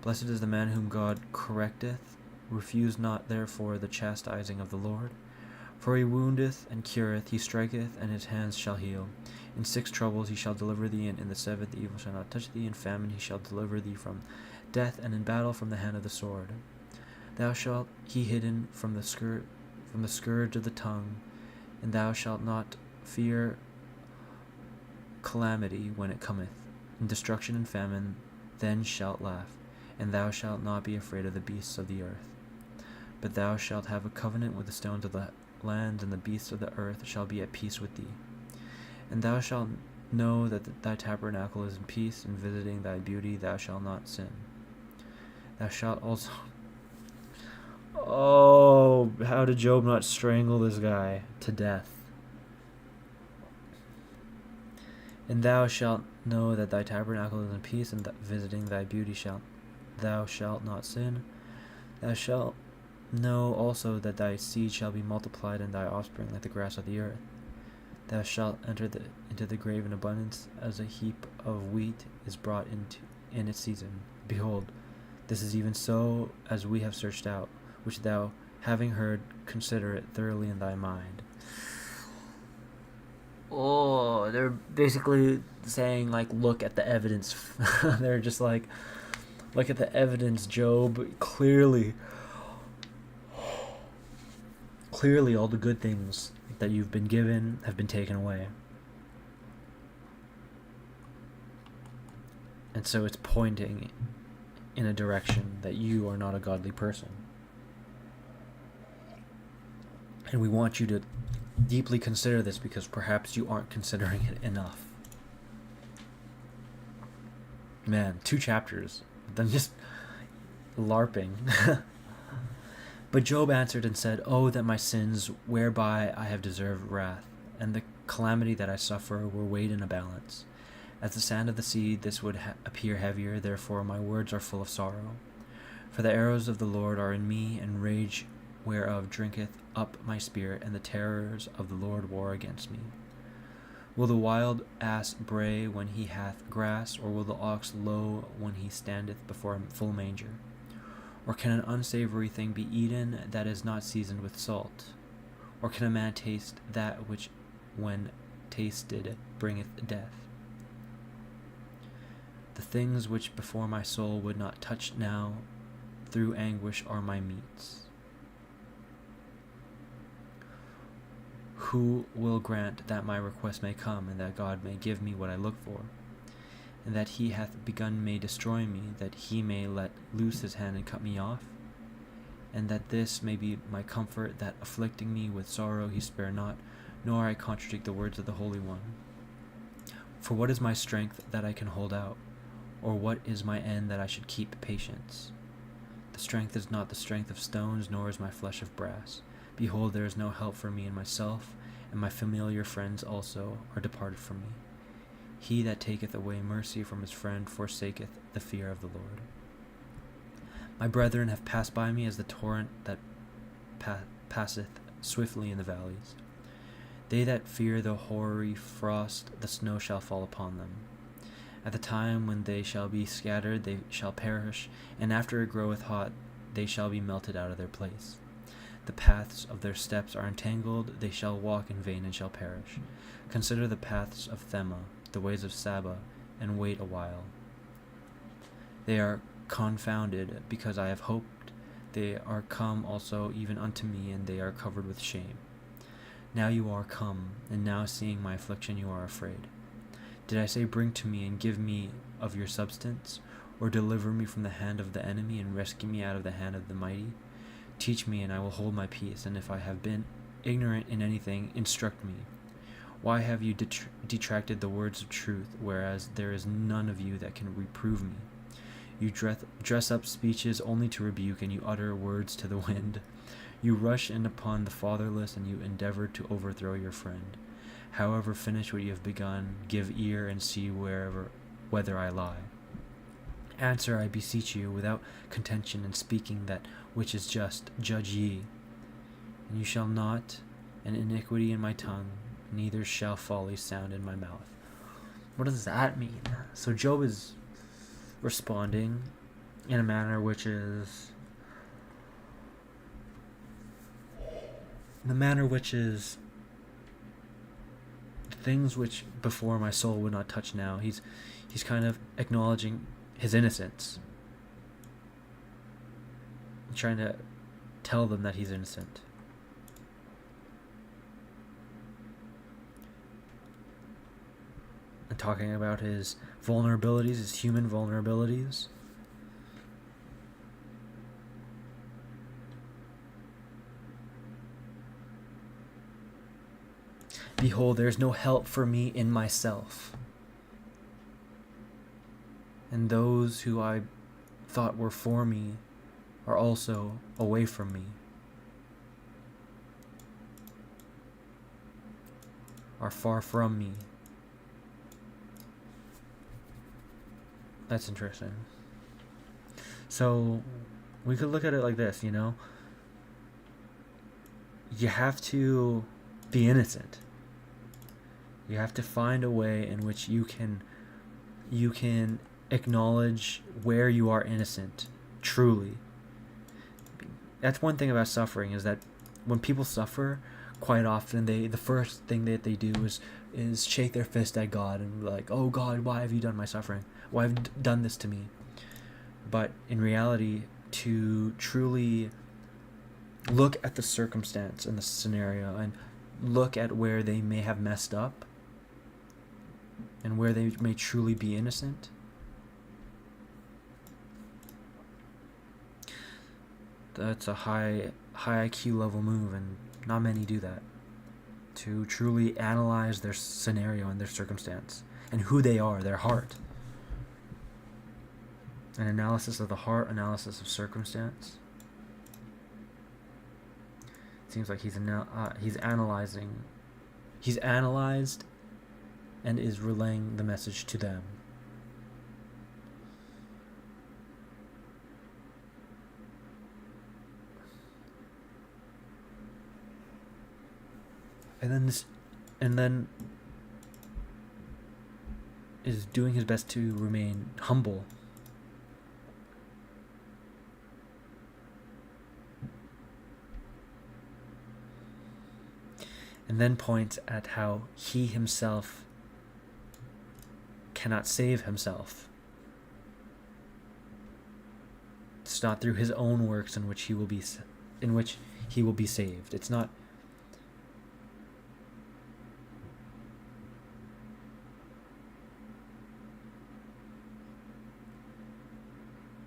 Blessed is the man whom God correcteth. Refuse not therefore the chastising of the Lord. For he woundeth and cureth, he striketh, and his hands shall heal. In 6 troubles he shall deliver thee, and in the 7th evil shall not touch thee. In famine he shall deliver thee from death, and in battle from the hand of the sword. Thou shalt he hidden from the scourge of the tongue, and thou shalt not fear calamity when it cometh. In destruction and famine then shalt laugh, and thou shalt not be afraid of the beasts of the earth. But thou shalt have a covenant with the stones of the land, and the beasts of the earth shall be at peace with thee. And thou shalt know that thy tabernacle is in peace, and visiting thy beauty thou shalt not sin. Thou shalt also... Oh, how did Job not strangle this guy to death? And thou shalt know that thy tabernacle is in peace, and that visiting thy beauty thou shalt not sin. Thou shalt know also that thy seed shall be multiplied, and thy offspring like the grass of the earth. Thou shalt enter into the grave in abundance, as a heap of wheat is brought in its season. Behold, this is even so as we have searched out, which thou, having heard, consider it thoroughly in thy mind. Oh, they're basically saying, like, look at the evidence. They're just like, look at the evidence, Job. Clearly all the good things that you've been given have been taken away. And so it's pointing in a direction that you are not a godly person. And we want you to deeply consider this, because perhaps you aren't considering it enough. Man, 2 chapters. Then just LARPing. But Job answered and said, Oh, that my sins, whereby I have deserved wrath, and the calamity that I suffer, were weighed in a balance. As the sand of the sea, this would appear heavier, therefore my words are full of sorrow. For the arrows of the Lord are in me, and rage whereof drinketh up my spirit, and the terrors of the Lord war against me. Will the wild ass bray when he hath grass, or will the ox low when he standeth before a full manger? Or can an unsavory thing be eaten that is not seasoned with salt? Or can a man taste that which, when tasted, bringeth death? The things which before my soul would not touch now, through anguish are my meats. Who will grant that my request may come, and that God may give me what I look for? And that he hath begun may destroy me, that he may let loose his hand and cut me off? And that this may be my comfort, that afflicting me with sorrow he spare not, nor I contradict the words of the Holy One. For what is my strength that I can hold out? Or what is my end that I should keep patience? The strength is not the strength of stones, nor is my flesh of brass. Behold, there is no help for me in myself, and my familiar friends also are departed from me. He that taketh away mercy from his friend forsaketh the fear of the Lord. My brethren have passed by me as the torrent that passeth swiftly in the valleys. They that fear the hoary frost, the snow shall fall upon them. At the time when they shall be scattered, they shall perish, and after it groweth hot, they shall be melted out of their place. The paths of their steps are entangled, they shall walk in vain and shall perish. Consider the paths of Thema, the ways of Saba, and wait a while. They are confounded, because I have hoped they are come also even unto me, and they are covered with shame. Now you are come, and now seeing my affliction you are afraid. Did I say, bring to me and give me of your substance, or deliver me from the hand of the enemy and rescue me out of the hand of the mighty? Teach me, and I will hold my peace, and if I have been ignorant in anything, instruct me. Why have you detracted the words of truth, whereas there is none of you that can reprove me? You dress up speeches only to rebuke, and you utter words to the wind. You rush in upon the fatherless, and you endeavor to overthrow your friend. However, finish what you have begun, give ear, and see whether I lie. Answer, I beseech you, without contention, and speaking that which is just, judge ye. And you shall not, an iniquity in my tongue, neither shall folly sound in my mouth. What does that mean? So Job is responding in a manner which is things which before my soul would not touch now. He's kind of acknowledging his innocence, trying to tell them that he's innocent. And talking about his vulnerabilities, his human vulnerabilities. Behold, there is no help for me in myself, and those who I thought were for me are also away from me, are far from me. That's interesting. So we could look at it like this, you have to be innocent. You have to find a way in which you can acknowledge where you are innocent, truly. That's one thing about suffering, is that when people suffer, quite often the first thing that they do is shake their fist at God and be like, oh God, why have you done my suffering? Why have you done this to me? But in reality, to truly look at the circumstance and the scenario and look at where they may have messed up and where they may truly be innocent, that's a high IQ level move, and not many do that. To truly analyze their scenario and their circumstance and who they are, their heart. An analysis of the heart, analysis of circumstance. It seems like he's analyzing. He's analyzed and is relaying the message to them. And then is doing his best to remain humble. And then points at how he himself cannot save himself. It's not through his own works in which he will be saved. It's not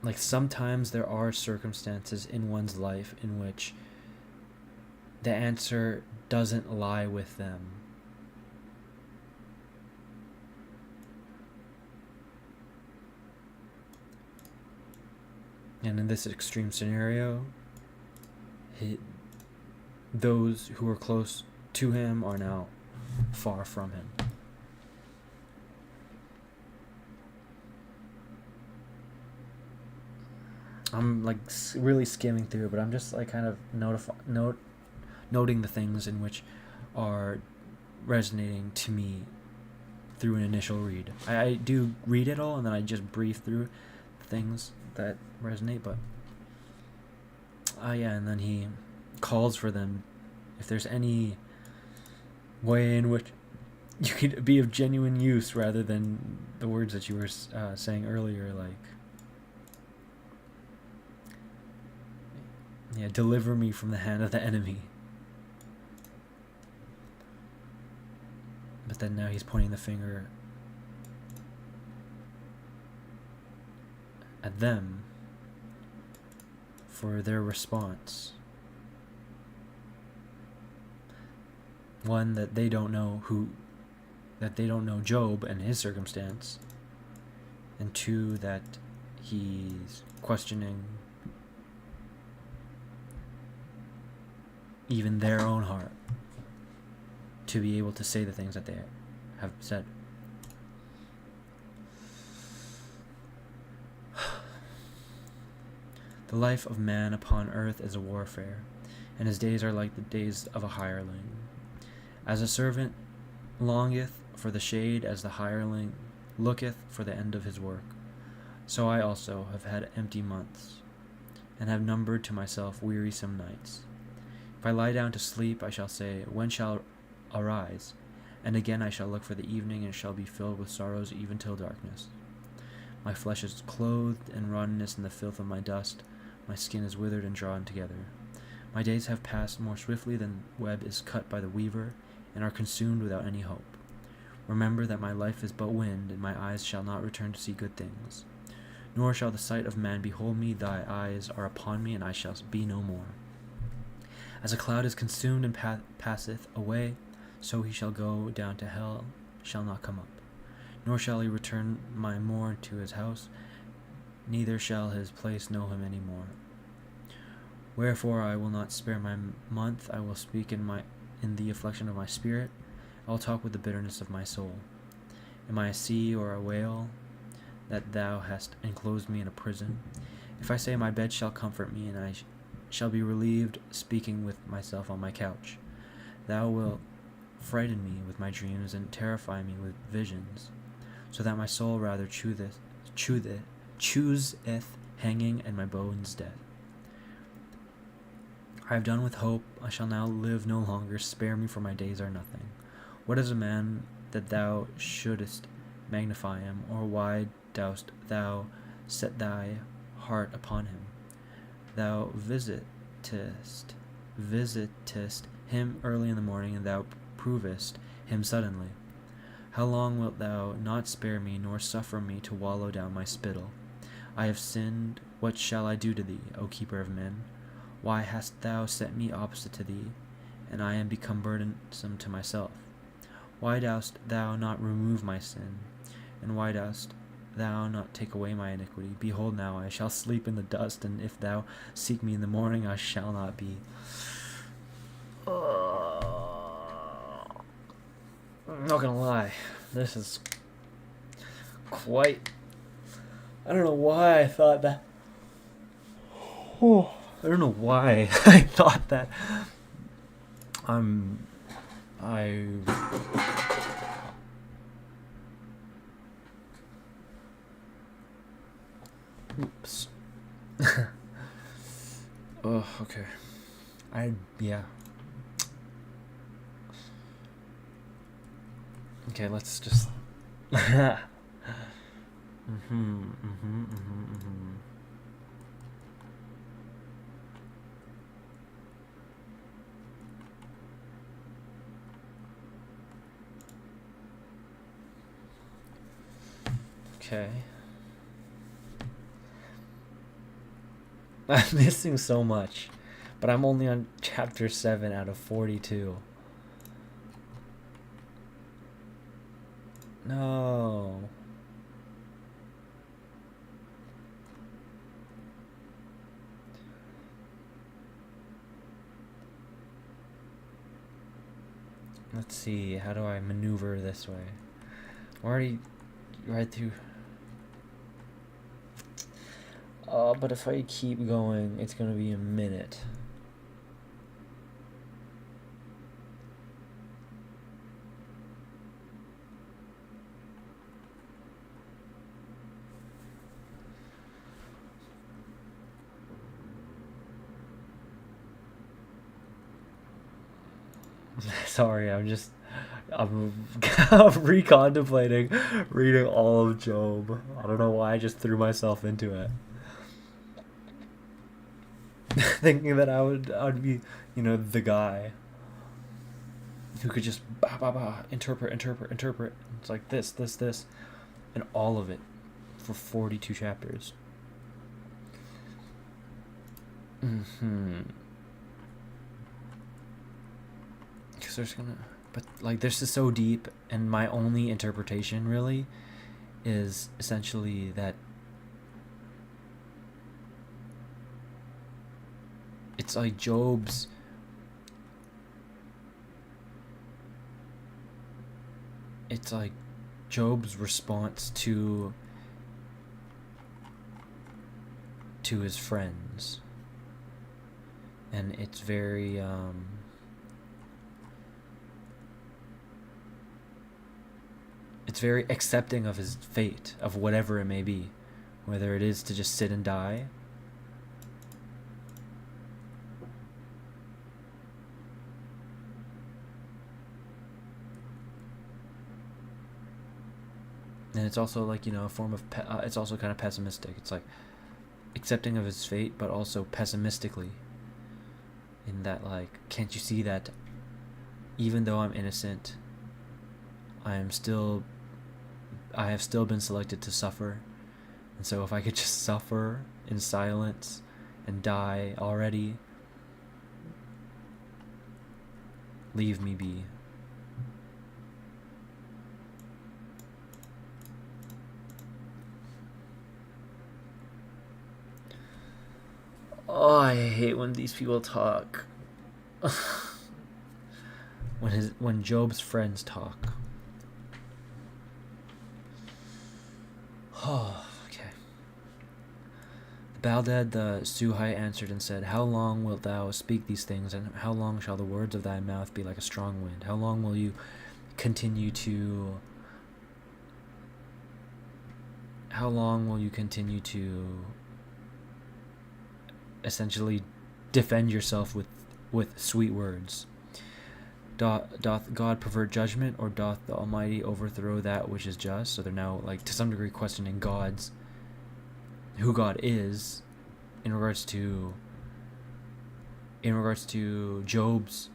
like sometimes there are circumstances in one's life in which the answer doesn't lie with them. And in this extreme scenario, those who are close to him are now far from him. I'm like really skimming through, but I'm just like kind of noting the things in which are resonating to me through an initial read. I do read it all, and then I just breathe through things that resonate, but and then he calls for them if there's any way in which you could be of genuine use, rather than the words that you were saying earlier, like Yeah, deliver me from the hand of the enemy. But then now he's pointing the finger at them for their response. One, that they don't know Job and his circumstance. And two, that he's questioning even their own heart to be able to say the things that they have said. The life of man upon earth is a warfare, and his days are like the days of a hireling. As a servant longeth for the shade, as the hireling looketh for the end of his work, so I also have had empty months, and have numbered to myself wearisome nights. If I lie down to sleep, I shall say, when shall I arise? And again I shall look for the evening, and shall be filled with sorrows even till darkness. My flesh is clothed in rottenness in the filth of my dust. My skin is withered and drawn together. My days have passed more swiftly than web is cut by the weaver, and are consumed without any hope. Remember that my life is but wind, and my eyes shall not return to see good things. Nor shall the sight of man behold me. Thy eyes are upon me, and I shall be no more. As a cloud is consumed and passeth away, so he shall go down to hell, shall not come up. Nor shall he return my more to his house, neither shall his place know him any more. Wherefore I will not spare my month, I will speak in the affliction of my spirit, I will talk with the bitterness of my soul. Am I a sea or a whale, that thou hast enclosed me in a prison? If I say, my bed shall comfort me, and I shall be relieved, speaking with myself on my couch, thou wilt frighten me with my dreams, and terrify me with visions, so that my soul rather chooseth hanging, and my bones death. I have done with hope, I shall now live no longer, spare me, for my days are nothing. What is a man that thou shouldest magnify him, or why dost thou set thy heart upon him? Thou visitest him early in the morning, and thou provest him suddenly. How long wilt thou not spare me, nor suffer me to wallow down my spittle? I have sinned, what shall I do to thee, O keeper of men? Why hast thou set me opposite to thee, and I am become burdensome to myself? Why dost thou not remove my sin, and why dost thou not take away my iniquity? Behold, now I shall sleep in the dust, and if thou seek me in the morning, I shall not be. I'm not gonna lie, this is quite. I don't know why I thought that. I don't know why I thought that. Oops. Oh, okay. Yeah. Okay, let's just. Okay. I'm missing so much, but I'm only on chapter 7 out of 42. No. Let's see, how do I maneuver this way? Already right through. But if I keep going, it's gonna be a minute. Sorry, I'm recontemplating reading all of Job. I don't know why I just threw myself into it. thinking that I'd be, the guy who could just interpret. It's like this, and all of it for 42 chapters. Because this is so deep, and my only interpretation really is essentially that it's like Job's response to his friends, and it's very accepting of his fate, of whatever it may be, whether it is to just sit and die, and it's also like, a form of it's also kind of pessimistic. It's like accepting of his fate, but also pessimistically, in that, like, can't you see that even though I'm innocent, I have still been selected to suffer, and so if I could just suffer in silence and die already, leave me be. Oh, I hate when these people talk. when Job's friends talk. Oh, okay. Baldad the Suhite answered and said, How long wilt thou speak these things, and how long shall the words of thy mouth be like a strong wind? How long will you continue to essentially defend yourself with sweet words? Doth God pervert judgment, or doth the Almighty overthrow that which is just? So they're now, like, to some degree questioning who God is in regards to Job's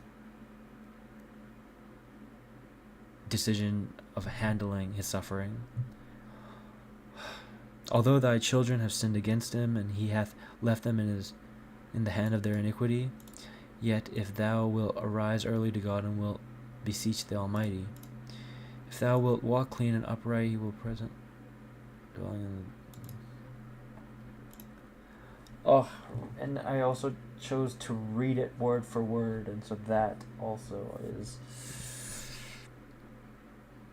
decision of handling his suffering. Although thy children have sinned against him, and he hath left them in the hand of their iniquity, yet if thou wilt arise early to God, and wilt beseech the Almighty, if thou wilt walk clean and upright, he will present dwelling in the... Oh, and I also chose to read it word for word, and so that also is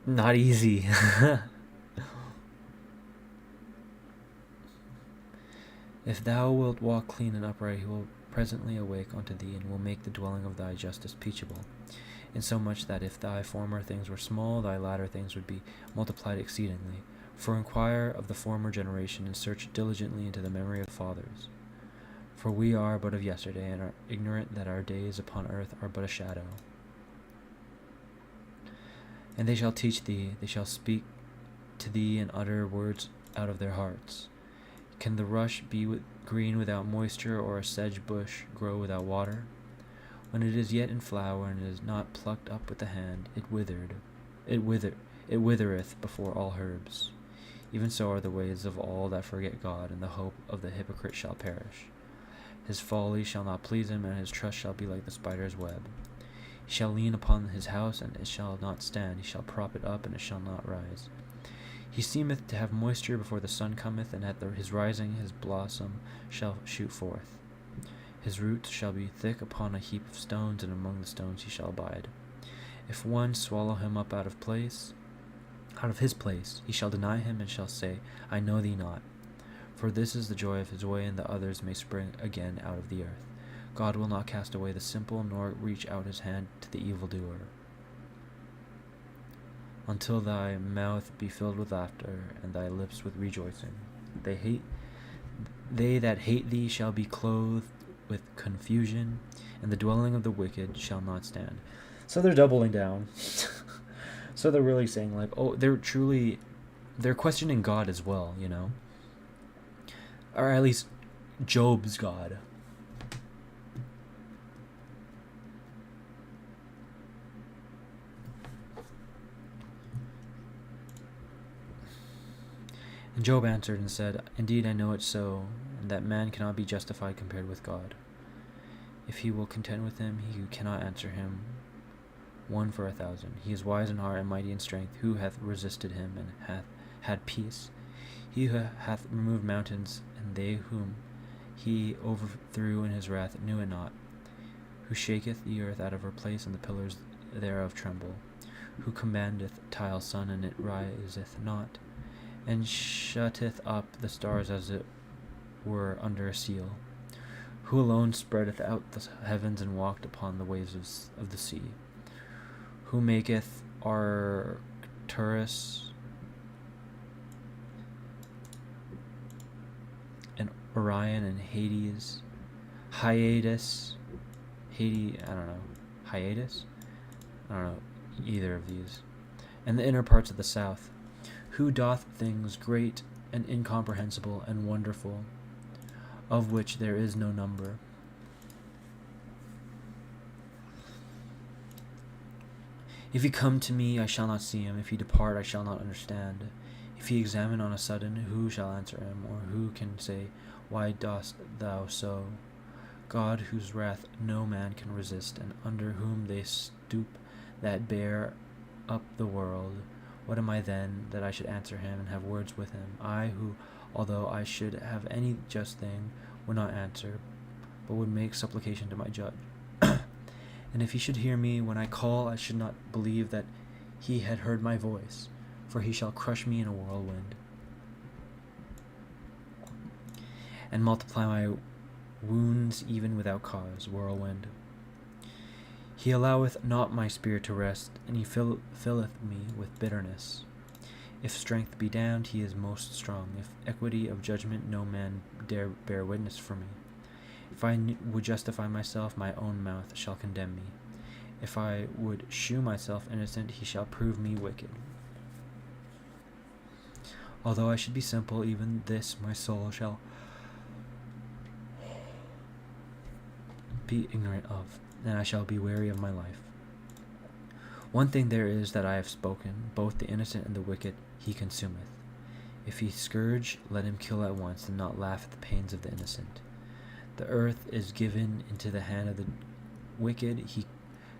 not easy. If thou wilt walk clean and upright, he will presently awake unto thee, and will make the dwelling of thy justice peaceable, insomuch that if thy former things were small, thy latter things would be multiplied exceedingly. For inquire of the former generation, and search diligently into the memory of the fathers. For we are but of yesterday, and are ignorant that our days upon earth are but a shadow. And they shall teach thee, they shall speak to thee, and utter words out of their hearts. Can the rush be green without moisture, or a sedge bush grow without water? When it is yet in flower, and is not plucked up with the hand, it withereth before all herbs. Even so are the ways of all that forget God, and the hope of the hypocrite shall perish. His folly shall not please him, and his trust shall be like the spider's web. He shall lean upon his house, and it shall not stand. He shall prop it up, and it shall not rise. He seemeth to have moisture before the sun cometh, and at his rising his blossom shall shoot forth. His roots shall be thick upon a heap of stones, and among the stones he shall abide. If one swallow him up out of his place, he shall deny him, and shall say, I know thee not. For this is the joy of his way, and the others may spring again out of the earth. God will not cast away the simple, nor reach out his hand to the evildoer. Until thy mouth be filled with laughter, and thy lips with rejoicing. They that hate thee shall be clothed with confusion, and the dwelling of the wicked shall not stand. So they're doubling down. So they're really saying, like, oh, they're questioning God as well, Or at least Job's God. Job answered and said, Indeed, I know it so, and that man cannot be justified compared with God. If he will contend with him, he who cannot answer him, 1 for 1,000. He is wise in heart and mighty in strength. Who hath resisted him and hath had peace? He who hath removed mountains, and they whom he overthrew in his wrath knew it not. Who shaketh the earth out of her place, and the pillars thereof tremble. Who commandeth Tile's sun, and it riseth not, and shutteth up the stars as it were under a seal. Who alone spreadeth out the heavens, and walked upon the waves of the sea. Who maketh Arcturus and Orion and Hades, hiatus, I don't know either of these, and the inner parts of the south. Who doth things great and incomprehensible and wonderful, of which there is no number. If he come to me, I shall not see him. If he depart, I shall not understand. If he examine on a sudden, who shall answer him? Or who can say, Why dost thou so? God, whose wrath no man can resist, and under whom they stoop that bear up the world. What am I then, that I should answer him and have words with him? I who, although I should have any just thing, would not answer, but would make supplication to my judge. And if he should hear me when I call, I should not believe that he had heard my voice, for he shall crush me in a whirlwind, and multiply my wounds even without cause. Whirlwind. He alloweth not my spirit to rest, and he filleth me with bitterness. If strength be damned, he is most strong. If equity of judgment, no man dare bear witness for me. If I would justify myself, my own mouth shall condemn me. If I would shew myself innocent, he shall prove me wicked. Although I should be simple, even this my soul shall be ignorant of, and I shall be weary of my life. One thing there is that I have spoken, both the innocent and the wicked he consumeth. If he scourge, let him kill at once, and not laugh at the pains of the innocent. The earth is given into the hand of the wicked; he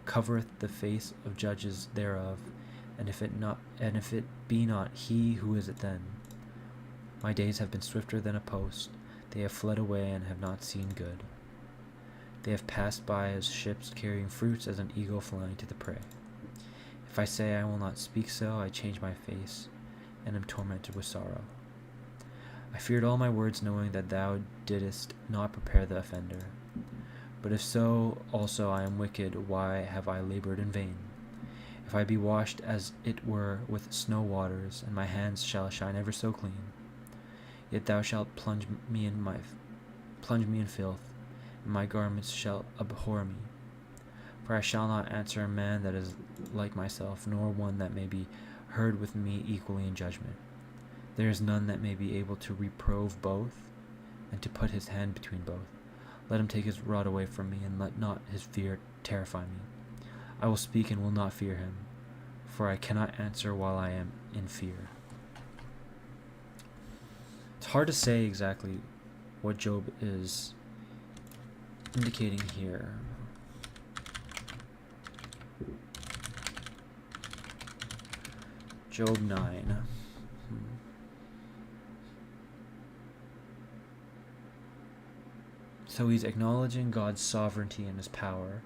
covereth the face of judges thereof. And if it be not he, who is it then? My days have been swifter than a post; they have fled away and have not seen good. They have passed by as ships carrying fruits, as an eagle flying to the prey. If I say I will not speak so, I change my face, and am tormented with sorrow. I feared all my words, knowing that thou didst not prepare the offender. But if so also I am wicked, why have I labored in vain? If I be washed as it were with snow waters, and my hands shall shine ever so clean, yet thou shalt plunge me in filth, and my garments shall abhor me. For I shall not answer a man that is like myself, nor one that may be heard with me equally in judgment. There is none that may be able to reprove both, and to put his hand between both. Let him take his rod away from me, and let not his fear terrify me. I will speak and will not fear him, for I cannot answer while I am in fear. It's hard to say exactly what Job is indicating here. Job 9. So he's acknowledging God's sovereignty and his power.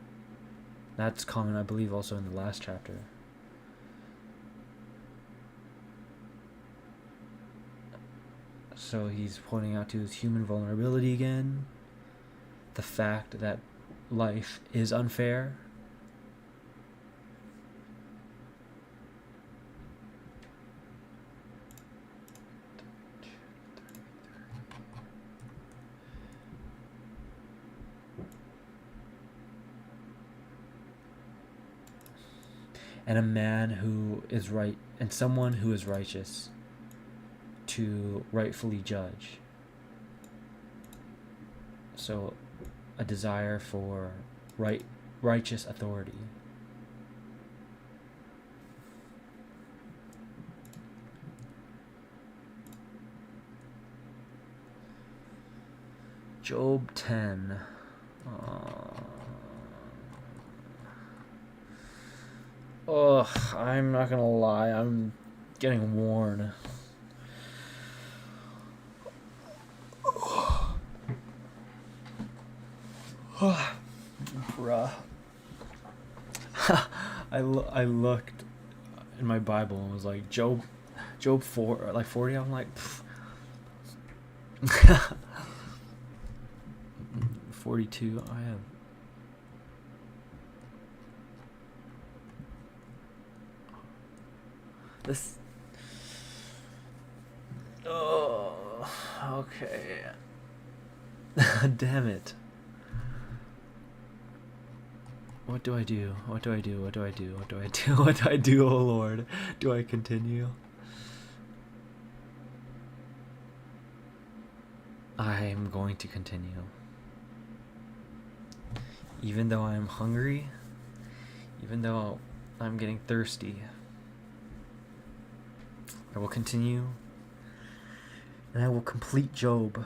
That's common, I believe, also in the last chapter. So he's pointing out to his human vulnerability again, the fact that life is unfair. And a man who is right, and someone who is righteous to rightfully judge. So, a desire for righteous authority. Job 10. I'm not gonna lie, I'm getting worn. Bruh. I looked in my Bible and was like, Job 4, like 40. I'm like, 42. I have. This. Oh, okay. Damn it. What do I do? What do I do? What do I do? What do I do? What do I do, oh Lord? Do I continue? I'm going to continue. Even though I'm hungry, even though I'm getting thirsty, I will continue, and I will complete Job.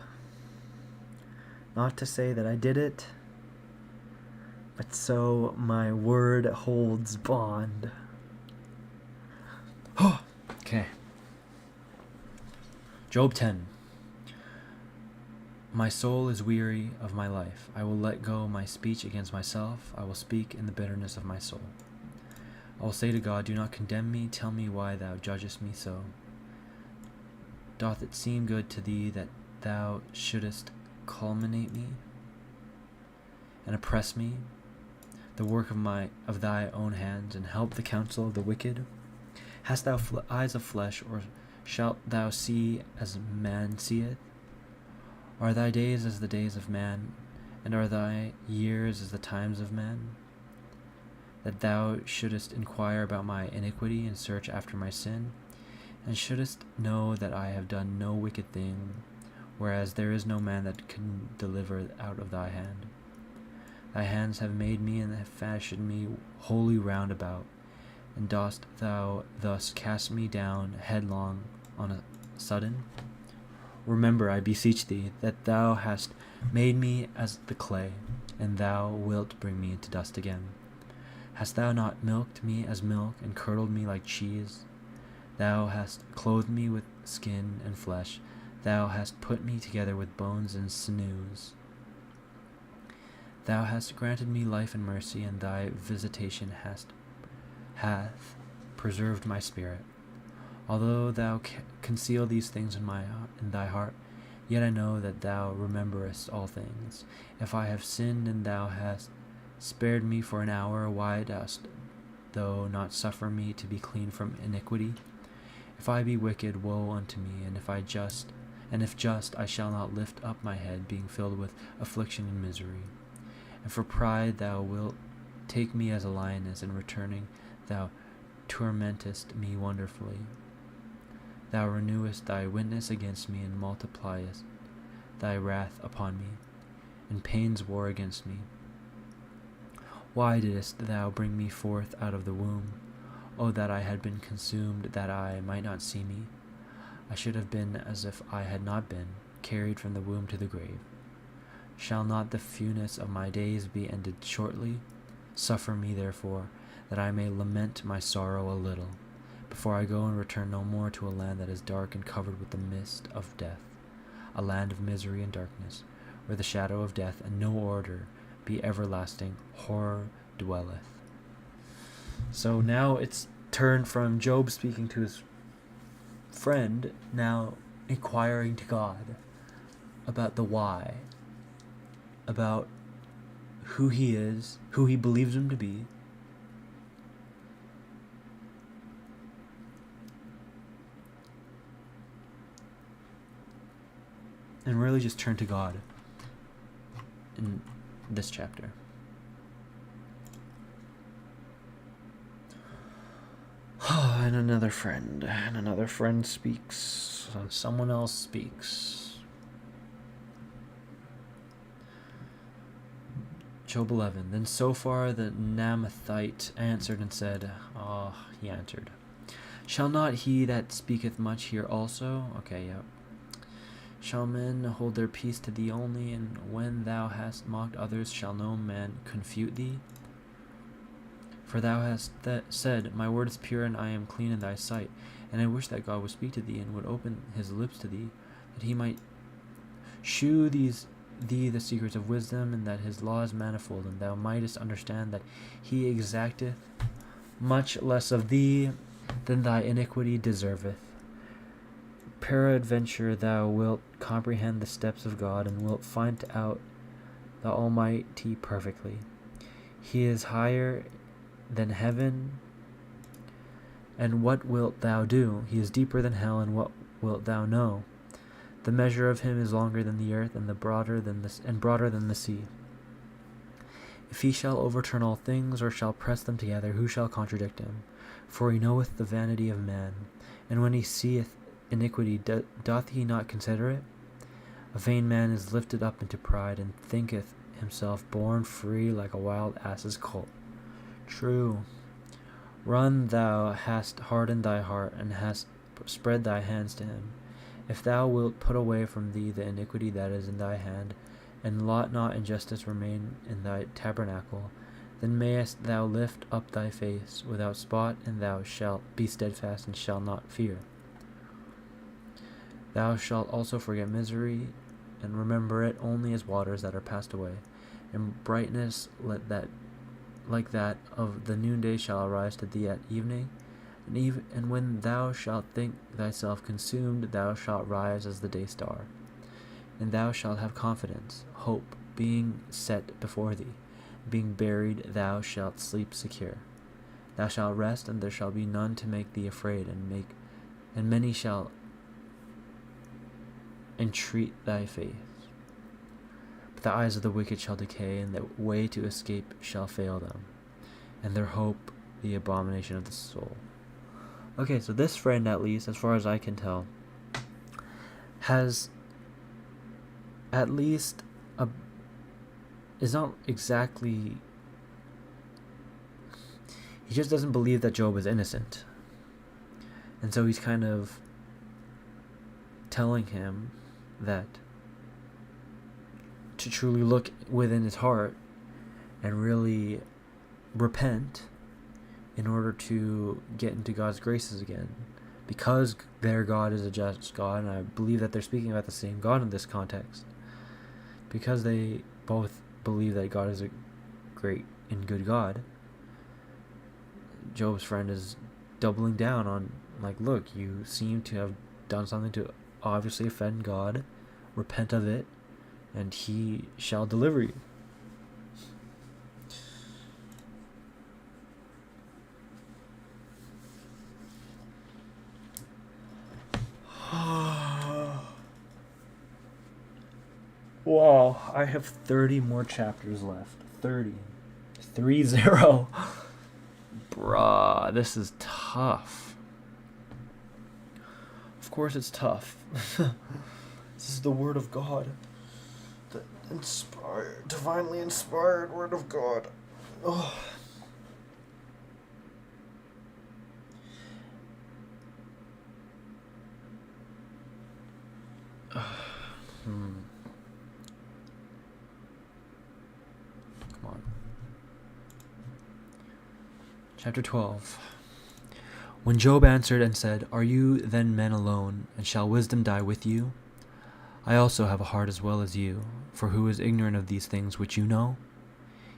Not to say that I did it, but so my word holds bond. Okay. Job 10. My soul is weary of my life. I will let go my speech against myself. I will speak in the bitterness of my soul. I will say to God, do not condemn me. Tell me why thou judgest me so. Doth it seem good to thee that thou shouldest calumniate me and oppress me, the work of thy own hands, and help the counsel of the wicked? Hast thou eyes of flesh, or shalt thou see as man seeth? Are thy days as the days of man, and are thy years as the times of man? That thou shouldest inquire about my iniquity, and search after my sin, and shouldest know that I have done no wicked thing, whereas there is no man that can deliver out of thy hand. Thy hands have made me, and have fashioned me wholly round about, and dost thou thus cast me down headlong on a sudden? Remember, I beseech thee, that thou hast made me as the clay, and thou wilt bring me into dust again. Hast thou not milked me as milk, and curdled me like cheese? Thou hast clothed me with skin and flesh. Thou hast put me together with bones and sinews. Thou hast granted me life and mercy, and thy visitation hath preserved my spirit. Although thou conceal these things in thy heart, yet I know that thou rememberest all things. If I have sinned, and thou hast spared me for an hour, why dost thou not suffer me to be clean from iniquity? If I be wicked, woe unto me, and if just, I shall not lift up my head, being filled with affliction and misery. And for pride thou wilt take me as a lioness, and returning thou tormentest me wonderfully. Thou renewest thy witness against me, and multipliest thy wrath upon me, and pains war against me. Why didst thou bring me forth out of the womb? O that I had been consumed, that I might not see me. I should have been as if I had not been, carried from the womb to the grave. Shall not the fewness of my days be ended shortly? Suffer me, therefore, that I may lament my sorrow a little, before I go and return no more to a land that is dark and covered with the mist of death, a land of misery and darkness, where the shadow of death and no order be everlasting horror dwelleth. So now it's turned from Job speaking to his friend, now inquiring to God about the why, about who he is, who he believes him to be. And really just turn to God in this chapter. And another friend speaks, and someone else speaks. Job 11. Then Sophar the Naamathite answered and said, he answered, shall not he that speaketh much hear also? Okay, yep. Shall men hold their peace to thee only, and when thou hast mocked others, shall no man confute thee? For thou hast said, My word is pure, and I am clean in thy sight. And I wish that God would speak to thee, and would open his lips to thee, that he might shew thee the secrets of wisdom, and that his law is manifold, and thou mightest understand that he exacteth much less of thee than thy iniquity deserveth. Peradventure thou wilt comprehend the steps of God, and wilt find out the Almighty perfectly. He is higher than heaven, and what wilt thou do? He is deeper than hell, and what wilt thou know? The measure of him is longer than the earth, and broader than the sea. If he shall overturn all things, or shall press them together, who shall contradict him? For he knoweth the vanity of man, and when he seeth iniquity, doth he not consider it? A vain man is lifted up into pride, and thinketh himself born free like a wild ass's colt. True. Run, thou hast hardened thy heart, and hast spread thy hands to him. If thou wilt put away from thee the iniquity that is in thy hand, and lot not injustice remain in thy tabernacle, then mayest thou lift up thy face without spot, and thou shalt be steadfast and shalt not fear. Thou shalt also forget misery, and remember it only as waters that are passed away, and brightness like that of the noonday shall arise to thee at evening, and when thou shalt think thyself consumed, thou shalt rise as the day star, and thou shalt have confidence, hope being set before thee, being buried, thou shalt sleep secure. Thou shalt rest, and there shall be none to make thee afraid, and many shall entreat thy face. But the eyes of the wicked shall decay, and the way to escape shall fail them, and their hope the abomination of the soul. Okay, so this friend, at least, as far as I can tell, has at least is not exactly, he just doesn't believe that Job is innocent. And so he's kind of telling him that to truly look within his heart and really repent in order to get into God's graces again, because their God is a just God, and I believe that they're speaking about the same God in this context, because they both believe that God is a great and good God. Job's friend is doubling down on, like, look, you seem to have done something to obviously offend God, repent of it, and he shall deliver you. Wow, I have 30 more chapters left. 30. 3-0. Bruh, this is tough. Of course it's tough. This is the Word of God. The inspired, divinely inspired Word of God. Oh. Come on. Chapter 12. When Job answered and said, Are you then men alone, and shall wisdom die with you? I also have a heart as well as you, for who is ignorant of these things which you know?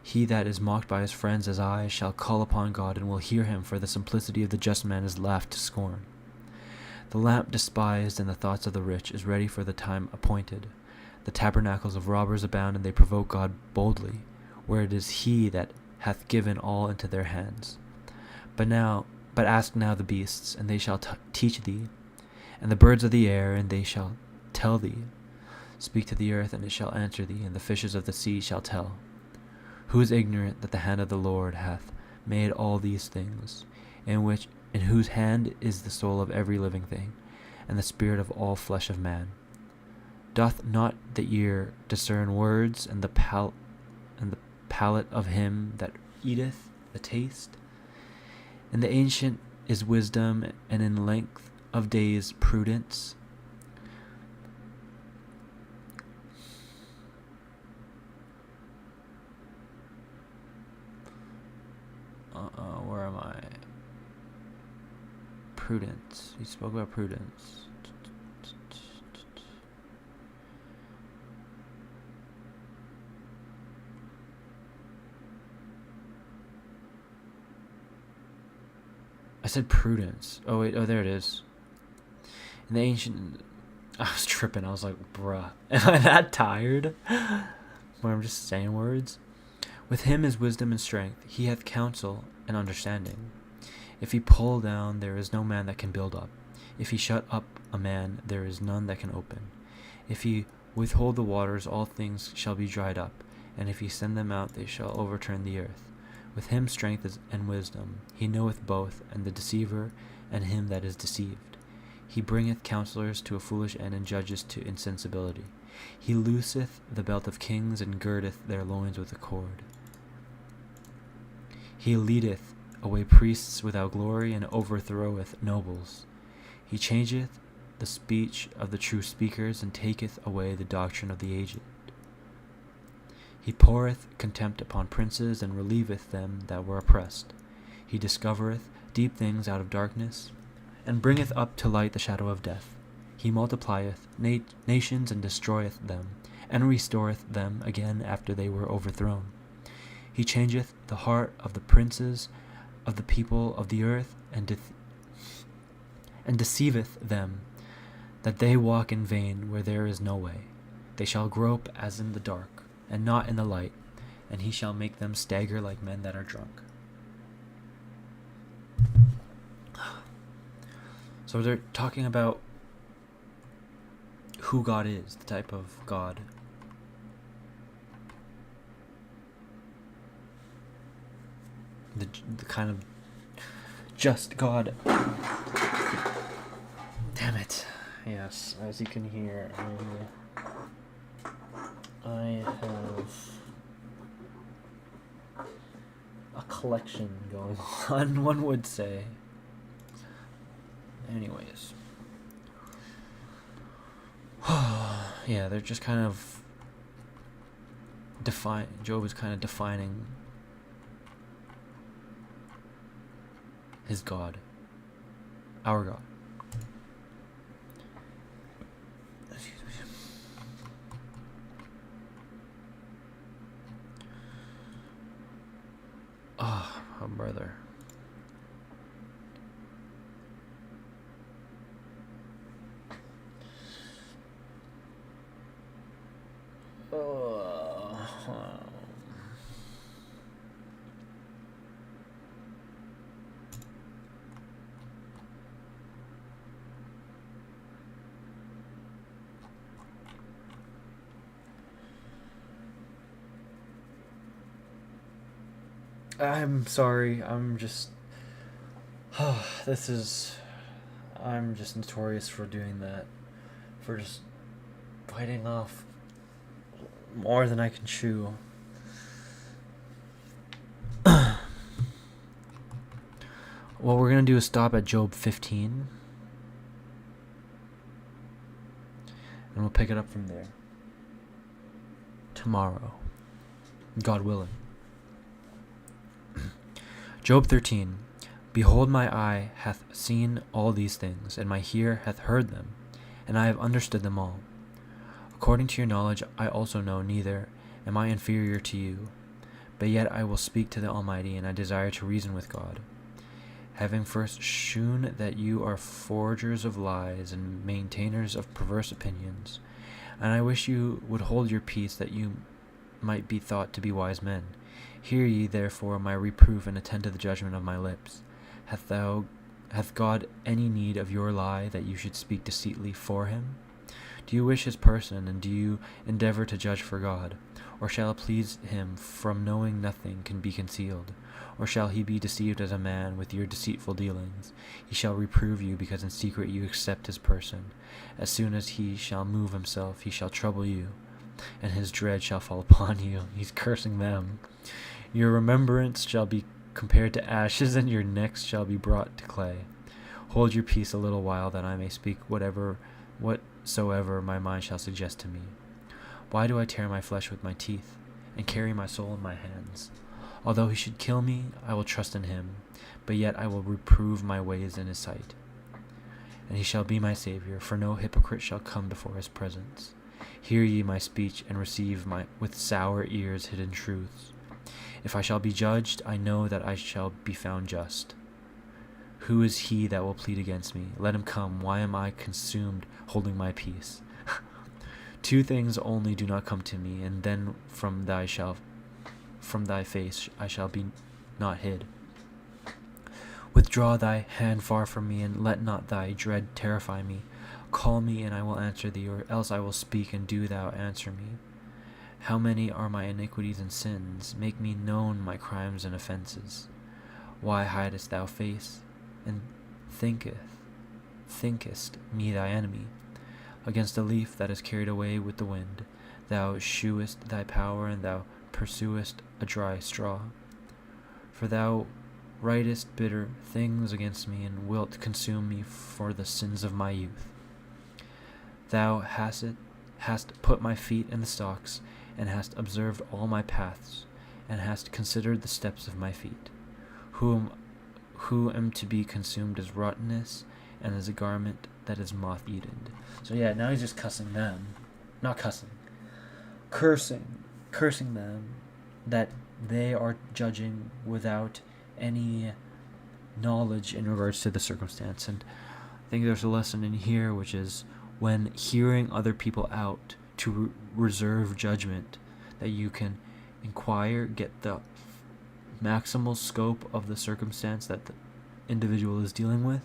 He that is mocked by his friends as I shall call upon God, and will hear him, for the simplicity of the just man is laughed to scorn. The lamp despised in the thoughts of the rich is ready for the time appointed. The tabernacles of robbers abound, and they provoke God boldly, where it is he that hath given all into their hands. But ask now the beasts, and they shall teach thee, and the birds of the air, and they shall tell thee. Speak to the earth, and it shall answer thee, and the fishes of the sea shall tell. Who is ignorant that the hand of the Lord hath made all these things, in whose hand is the soul of every living thing, and the spirit of all flesh of man? Doth not the ear discern words, and the palate of him that eateth the taste? In the ancient is wisdom, and in length of days prudence. prudence. He spoke about prudence. I said prudence. Oh wait, there it is. In the ancient... I was tripping. I was like, bruh. Am I that tired? Where I'm just saying words? With him is wisdom and strength. He hath counsel and understanding. If he pull down, there is no man that can build up. If he shut up a man, there is none that can open. If he withhold the waters, all things shall be dried up. And if he send them out, they shall overturn the earth. With him strength is and wisdom. He knoweth both, and the deceiver, and him that is deceived. He bringeth counselors to a foolish end, and judges to insensibility. He looseth the belt of kings, and girdeth their loins with a cord. He leadeth away priests without glory, and overthroweth nobles. He changeth the speech of the true speakers, and taketh away the doctrine of the aged. He poureth contempt upon princes, and relieveth them that were oppressed. He discovereth deep things out of darkness, and bringeth up to light the shadow of death. He multiplieth nations, and destroyeth them, and restoreth them again after they were overthrown. He changeth the heart of the princes of the people of the earth, and deceiveth them, that they walk in vain where there is no way. They shall grope as in the dark, and not in the light, and he shall make them stagger like men that are drunk. So they're talking about who God is, the type of God. The kind of just God. Damn it. Yes, as you can hear, I have a collection going on, one would say. Anyways. Yeah, they're just kind of Job is kind of defining his God, our God. Excuse me. Oh, my brother. I'm sorry, I'm just notorious for doing that, for just biting off more than I can chew. What we're going to do is stop at Job 15, and we'll pick it up from there tomorrow, God willing. Job 13. Behold, my eye hath seen all these things, and my ear hath heard them, and I have understood them all. According to your knowledge I also know, neither am I inferior to you. But yet I will speak to the Almighty, and I desire to reason with God. Having first shewn that you are forgers of lies, and maintainers of perverse opinions, and I wish you would hold your peace, that you might be thought to be wise men. Hear ye therefore my reproof, and attend to the judgment of my lips. Hath God any need of your lie, that you should speak deceitly for him? Do you wish his person, and do you endeavor to judge for God? Or shall it please him, from knowing nothing can be concealed? Or shall he be deceived as a man with your deceitful dealings? He shall reprove you, because in secret you accept his person. As soon as he shall move himself, he shall trouble you, and his dread shall fall upon you. He's cursing them. Your remembrance shall be compared to ashes, and your necks shall be brought to clay. Hold your peace a little while, that I may speak whatsoever my mind shall suggest to me. Why do I tear my flesh with my teeth, and carry my soul in my hands? Although he should kill me, I will trust in him, but yet I will reprove my ways in his sight. and he shall be my Saviour, for no hypocrite shall come before his presence. Hear ye my speech, and receive my with sour ears hidden truths. If I shall be judged, I know that I shall be found just. Who is he that will plead against me? Let him come. Why am I consumed, holding my peace? Two things only do not come to me, and then from thy face I shall be not hid. Withdraw thy hand far from me, and let not thy dread terrify me. Call me, and I will answer thee, or else I will speak, and do thou answer me. How many are my iniquities and sins? Make me known my crimes and offences. Why hidest thou face, and thinkest me thy enemy? Against a leaf that is carried away with the wind, thou shewest thy power, and thou pursuest a dry straw. For thou writest bitter things against me, and wilt consume me for the sins of my youth. Thou hast put my feet in the stocks, and hast observed all my paths, and hast considered the steps of my feet. Who am to be consumed as rottenness, and as a garment that is moth-eaten. So yeah, now he's just cursing them. Not cussing. Cursing them that they are judging without any knowledge in regards to the circumstance. And I think there's a lesson in here, which is when hearing other people out, to reserve judgment, that you can inquire, get the maximal scope of the circumstance that the individual is dealing with,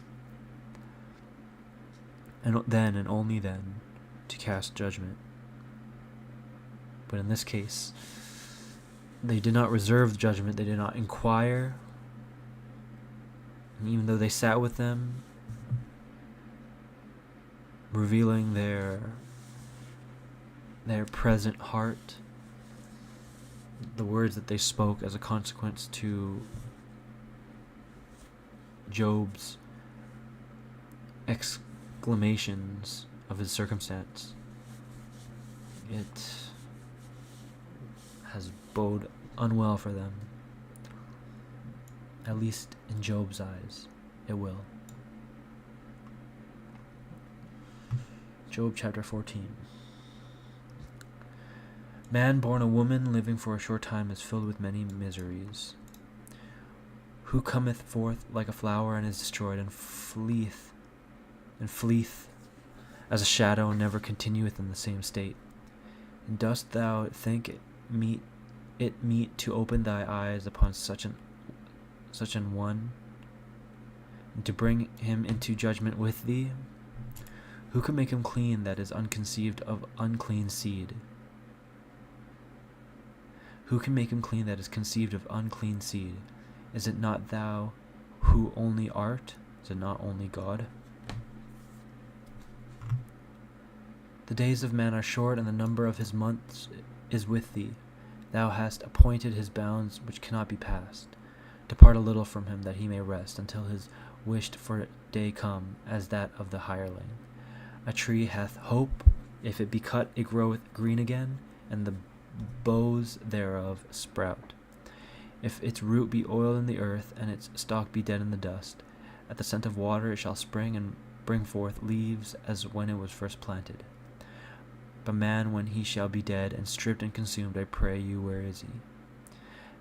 and then and only then to cast judgment. But in this case, they did not reserve judgment, they did not inquire, and even though they sat with them, revealing their present heart, the words that they spoke as a consequence to Job's exclamations of his circumstance, it has bode unwell for them. At least in Job's eyes, it will. Job chapter 14. Man born a woman, living for a short time, is filled with many miseries. Who cometh forth like a flower and is destroyed, and fleeth as a shadow, and never continueth in the same state? And dost thou think it meet to open thy eyes upon such an one, and to bring him into judgment with thee? Who can make him clean that is unconceived of unclean seed? Who can make him clean that is conceived of unclean seed? Is it not thou who only art? Is it not only God? The days of man are short, and the number of his months is with thee. Thou hast appointed his bounds which cannot be passed. Depart a little from him, that he may rest, until his wished for day come, as that of the hireling. A tree hath hope, if it be cut, it groweth green again, and the boughs thereof sprout. If its root be oiled in the earth, and its stalk be dead in the dust, at the scent of water it shall spring, and bring forth leaves as when it was first planted. But man, when he shall be dead, and stripped and consumed, I pray you, where is he?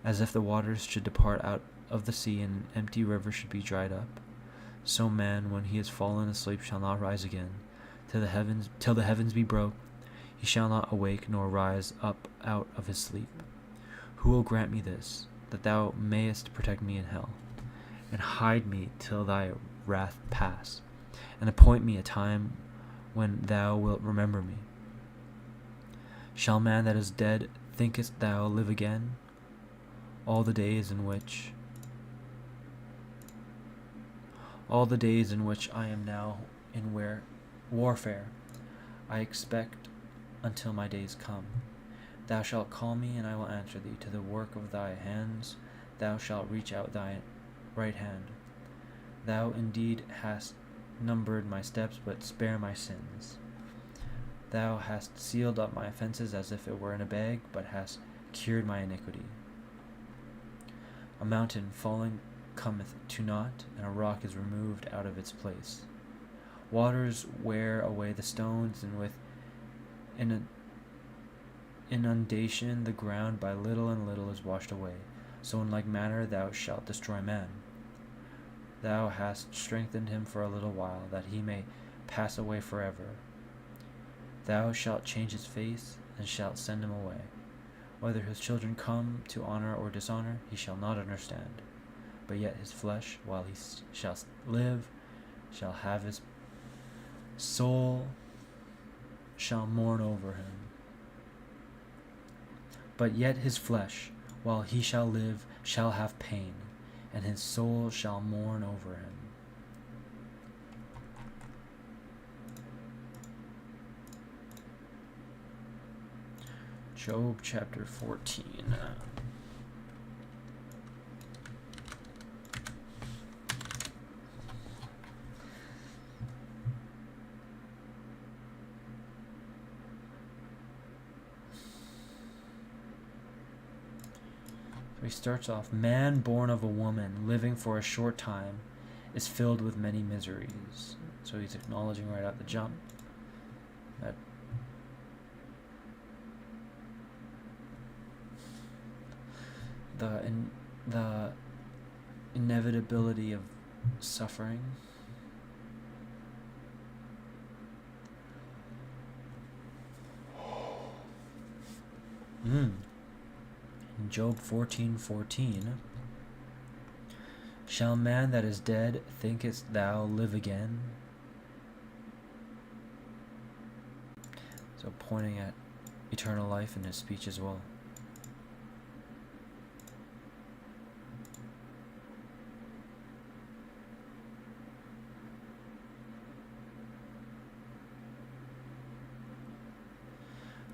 As if the waters should depart out of the sea, and an empty river should be dried up, so man, when he is fallen asleep, shall not rise again. Till the heavens be broke, he shall not awake, nor rise up out of his sleep. Who will grant me this, that thou mayest protect me in hell, and hide me till thy wrath pass, and appoint me a time when thou wilt remember me? Shall man that is dead, thinkest thou, live again? All the days in which I am now in warfare, I expect until my days come. Thou shalt call me, and I will answer thee. To the work of thy hands thou shalt reach out thy right hand. Thou indeed hast numbered my steps, but spare my sins. Thou hast sealed up my offenses as if it were in a bag, but hast cured my iniquity. A mountain falling cometh to naught, and a rock is removed out of its place. Waters wear away the stones, and with inundation the ground by little and little is washed away. So in like manner thou shalt destroy man. Thou hast strengthened him for a little while, that he may pass away forever. Thou shalt change his face, and shalt send him away. Whether his children come to honor or dishonor, he shall not understand. But yet his flesh, while he shall live, shall have his soul shall mourn over him. But yet his flesh, while he shall live, shall have pain, and his soul shall mourn over him. Job chapter 14. He starts off, man born of a woman, living for a short time, is filled with many miseries. So he's acknowledging right at the jump that the inevitability of suffering. In Job 14:14, shall man that is dead, thinkest thou, live again? So pointing at eternal life in his speech as well.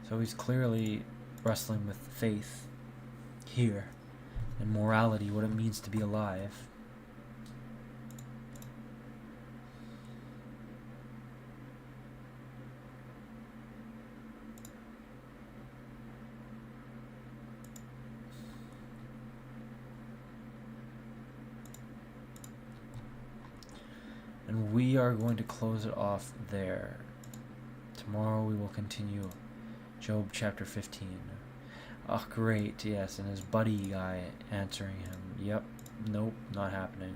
So he's clearly wrestling with faith here and morality, what it means to be alive. And we are going to close it off there. Tomorrow we will continue Job chapter 15. Oh, great, yes, and his buddy guy answering him. Yep, nope, not happening.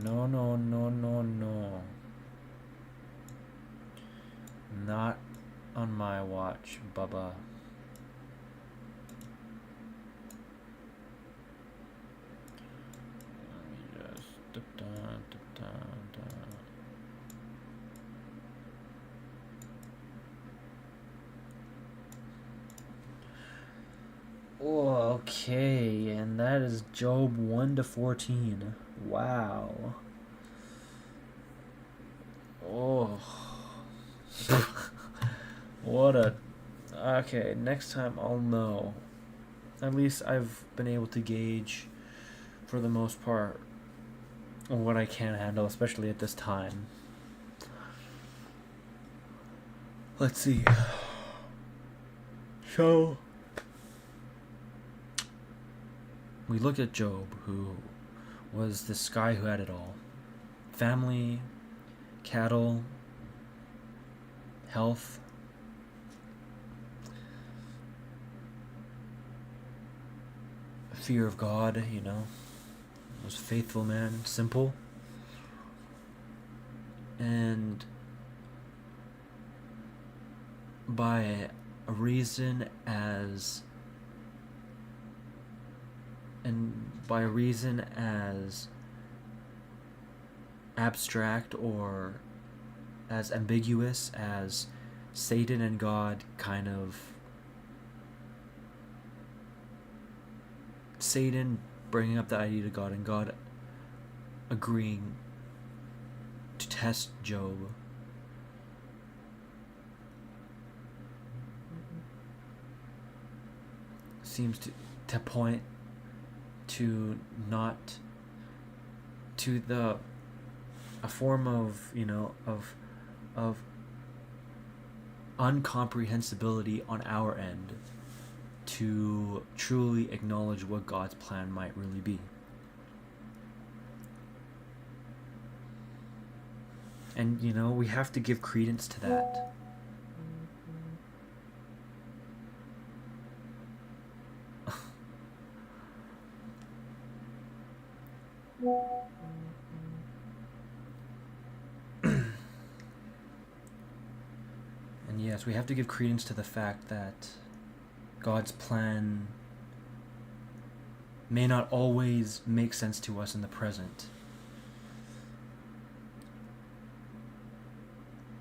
No, no, no, no, no. Not on my watch, Bubba. Let me just... Oh, okay, and that is Job 1-14. Wow. Oh. What a... Okay, next time I'll know. At least I've been able to gauge, for the most part, what I can handle, especially at this time. Let's see. So... we look at Job, who was this guy who had it all. Family, cattle, health, fear of God, you know. Was a faithful man, simple. And by a reason as abstract or as ambiguous as Satan and God kind of... Satan bringing up the idea to God and God agreeing to test Job. Seems to point to not to a form of, you know, of incomprehensibility on our end to truly acknowledge what God's plan might really be. And, we have to give credence to that. And yes, we have to give credence to the fact that God's plan may not always make sense to us in the present.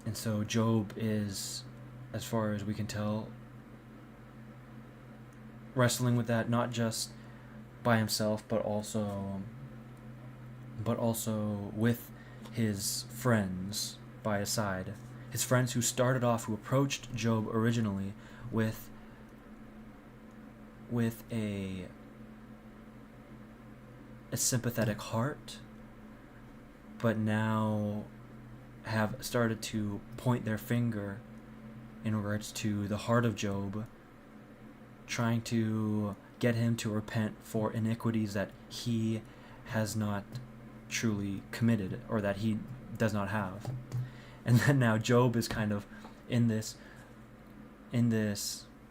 And so Job is, as far as we can tell, wrestling with that not just by himself, but also with his friends by his side. His friends who approached Job originally with a sympathetic heart, but now have started to point their finger in regards to the heart of Job, trying to get him to repent for iniquities that he has not truly committed, or that he does not have. And then now Job is kind of in this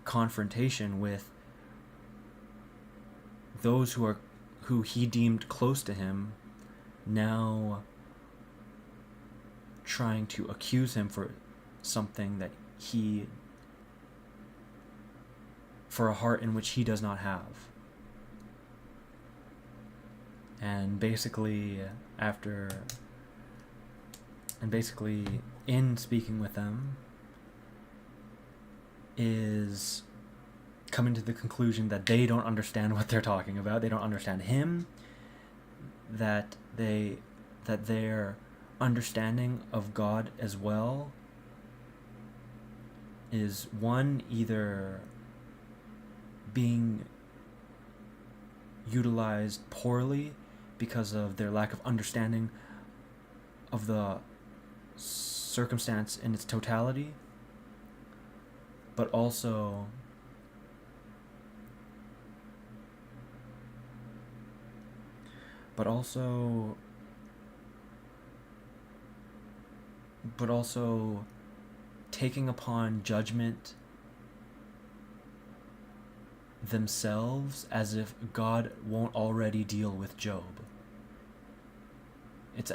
confrontation with those who he deemed close to him, now trying to accuse him for something that for a heart in which he does not have. And basically in speaking with them is coming to the conclusion that they don't understand what they're talking about. They don't understand him, that their understanding of God as well is one, either being utilized poorly because of their lack of understanding of the circumstance in its totality, but also taking upon judgment themselves as if God won't already deal with Job. It's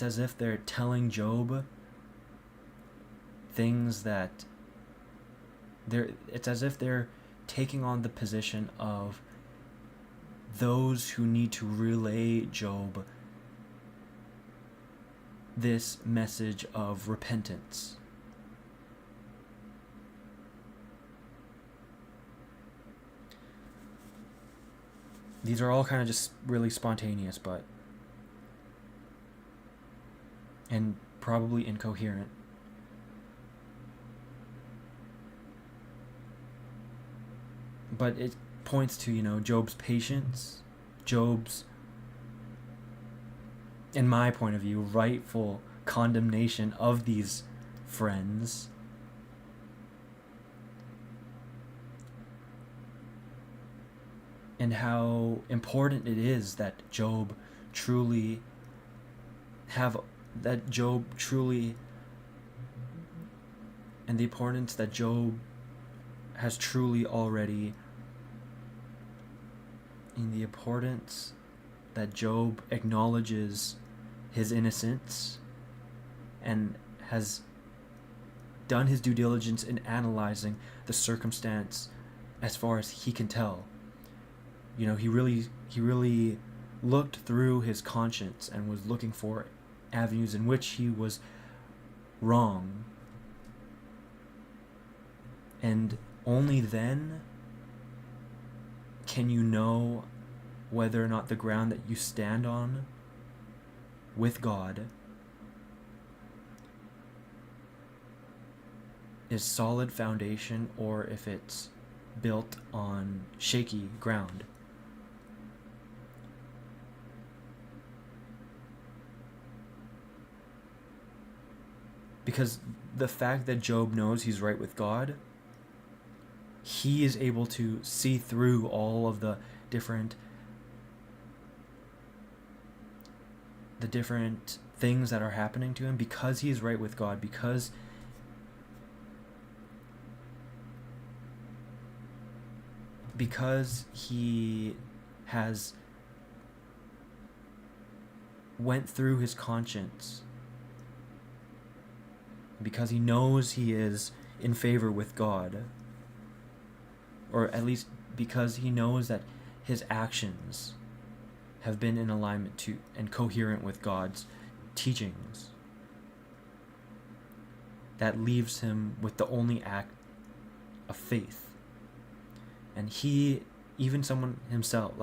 as if they're telling Job things that it's as if they're taking on the position of those who need to relay Job this message of repentance. These are all kind of just really spontaneous, and probably incoherent. But it points to, Job's patience, Job's, in my point of view, rightful condemnation of these friends, and how important it is that Job truly and the importance that Job has truly already, in the importance that Job acknowledges his innocence and has done his due diligence in analyzing the circumstance as far as he can tell. He really looked through his conscience and was looking for avenues in which he was wrong. And only then can you know whether or not the ground that you stand on with God is solid foundation or if it's built on shaky ground. Because the fact that Job knows he's right with God, he is able to see through all of the different things that are happening to him, because he is right with God, because he has went through his conscience, because he knows he is in favor with God, or at least because he knows that his actions have been in alignment to and coherent with God's teachings, that leaves him with the only act of faith. And someone himself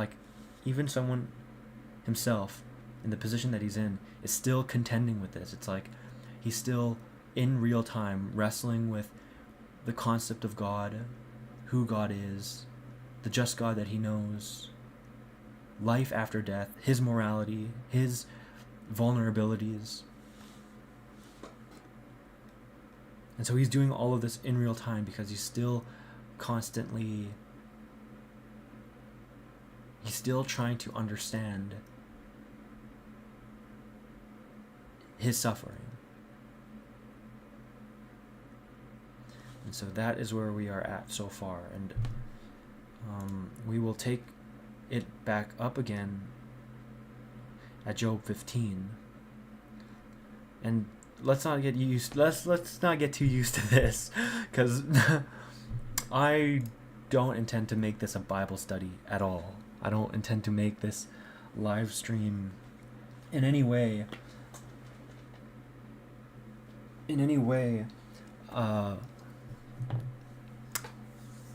in the position that he's in is still contending with this. It's like he's still in real time wrestling with the concept of God, who God is, the just God that he knows, life after death, his morality, his vulnerabilities. And so he's doing all of this in real time because he's still trying to understand his suffering. And so that is where we are at so far. And we will take it back up again at Job 15. And let's not get too used to this, because I don't intend to make this a Bible study at all. I don't intend to make this live stream in any way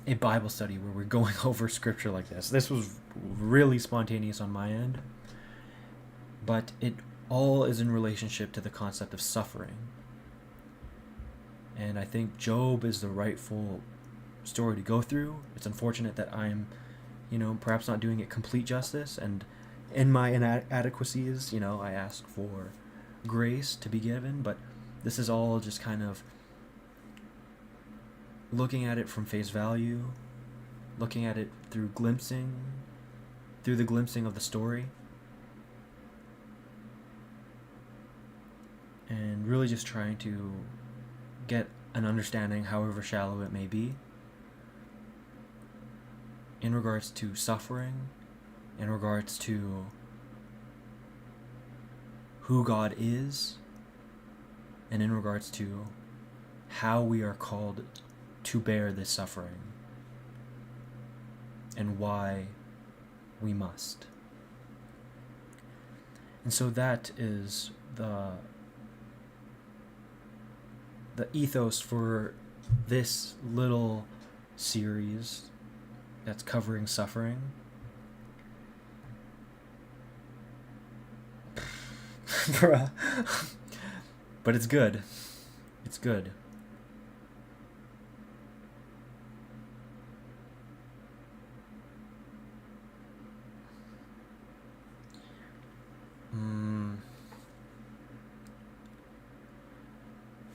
a Bible study where we're going over scripture like this. This was really spontaneous on my end, but it all is in relationship to the concept of suffering. And I think Job is the rightful story to go through. It's unfortunate that I'm, perhaps not doing it complete justice, and in my inadequacies, I ask for grace to be given, but this is all just kind of looking at it from face value, looking at it through the glimpsing of the story, and really just trying to get an understanding, however shallow it may be, in regards to suffering, in regards to who God is, and in regards to how we are called to bear this suffering, and why we must. And so that is the ethos for this little series that's covering suffering. But it's good. It's good.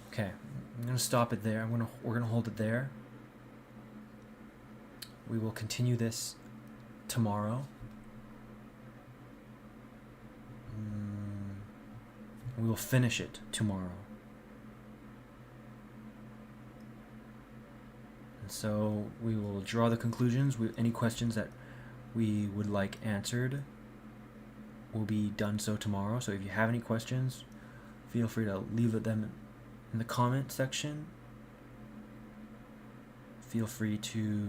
Okay, I'm going to stop it there. We're going to hold it there. We will continue this tomorrow. We will finish it tomorrow. And so we will draw the conclusions. Any questions that we would like answered will be done so tomorrow. So if you have any questions, feel free to leave them in the comment section. Feel free to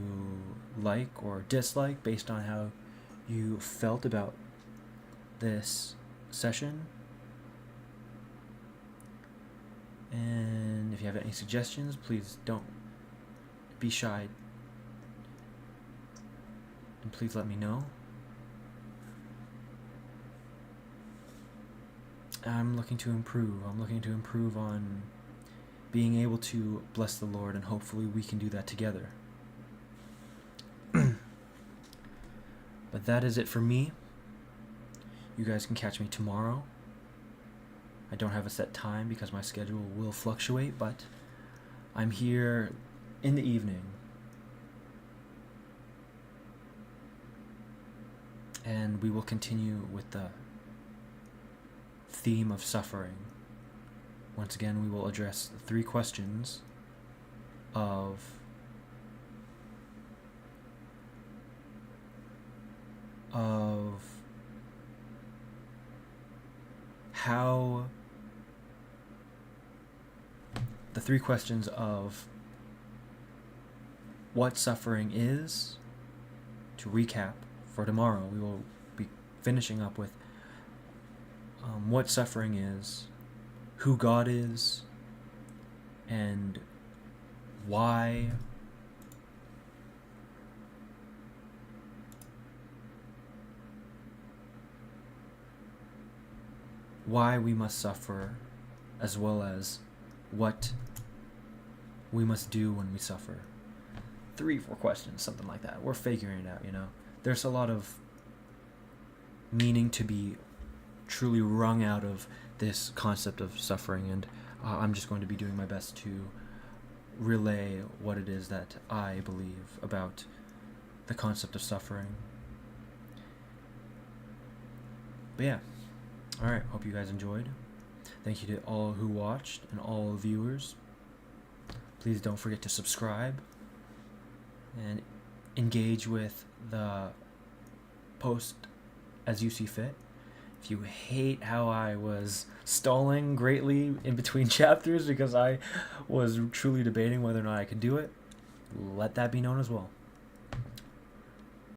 like or dislike based on how you felt about this session. And if you have any suggestions, please don't be shy, and please let me know. I'm looking to improve. I'm looking to improve on being able to bless the Lord, and hopefully we can do that together. But that is it for me. You guys can catch me tomorrow. I don't have a set time because my schedule will fluctuate, but I'm here in the evening. And we will continue with the theme of suffering. Once again, we will address 3 questions of how the 3 questions of what suffering is. To recap, for tomorrow we will be finishing up with what suffering is, who God is, and why we must suffer, as well as what we must do when we suffer. 3, 4 questions, something like that. We're figuring it out, you know. There's a lot of meaning to be truly wrung out of this concept of suffering, and I'm just going to be doing my best to relay what it is that I believe about the concept of suffering. But yeah, alright, hope you guys enjoyed. Thank you to all who watched and all viewers. Please don't forget to subscribe and engage with the post as you see fit. If you hate how I was stalling greatly in between chapters because I was truly debating whether or not I could do it, let that be known as well.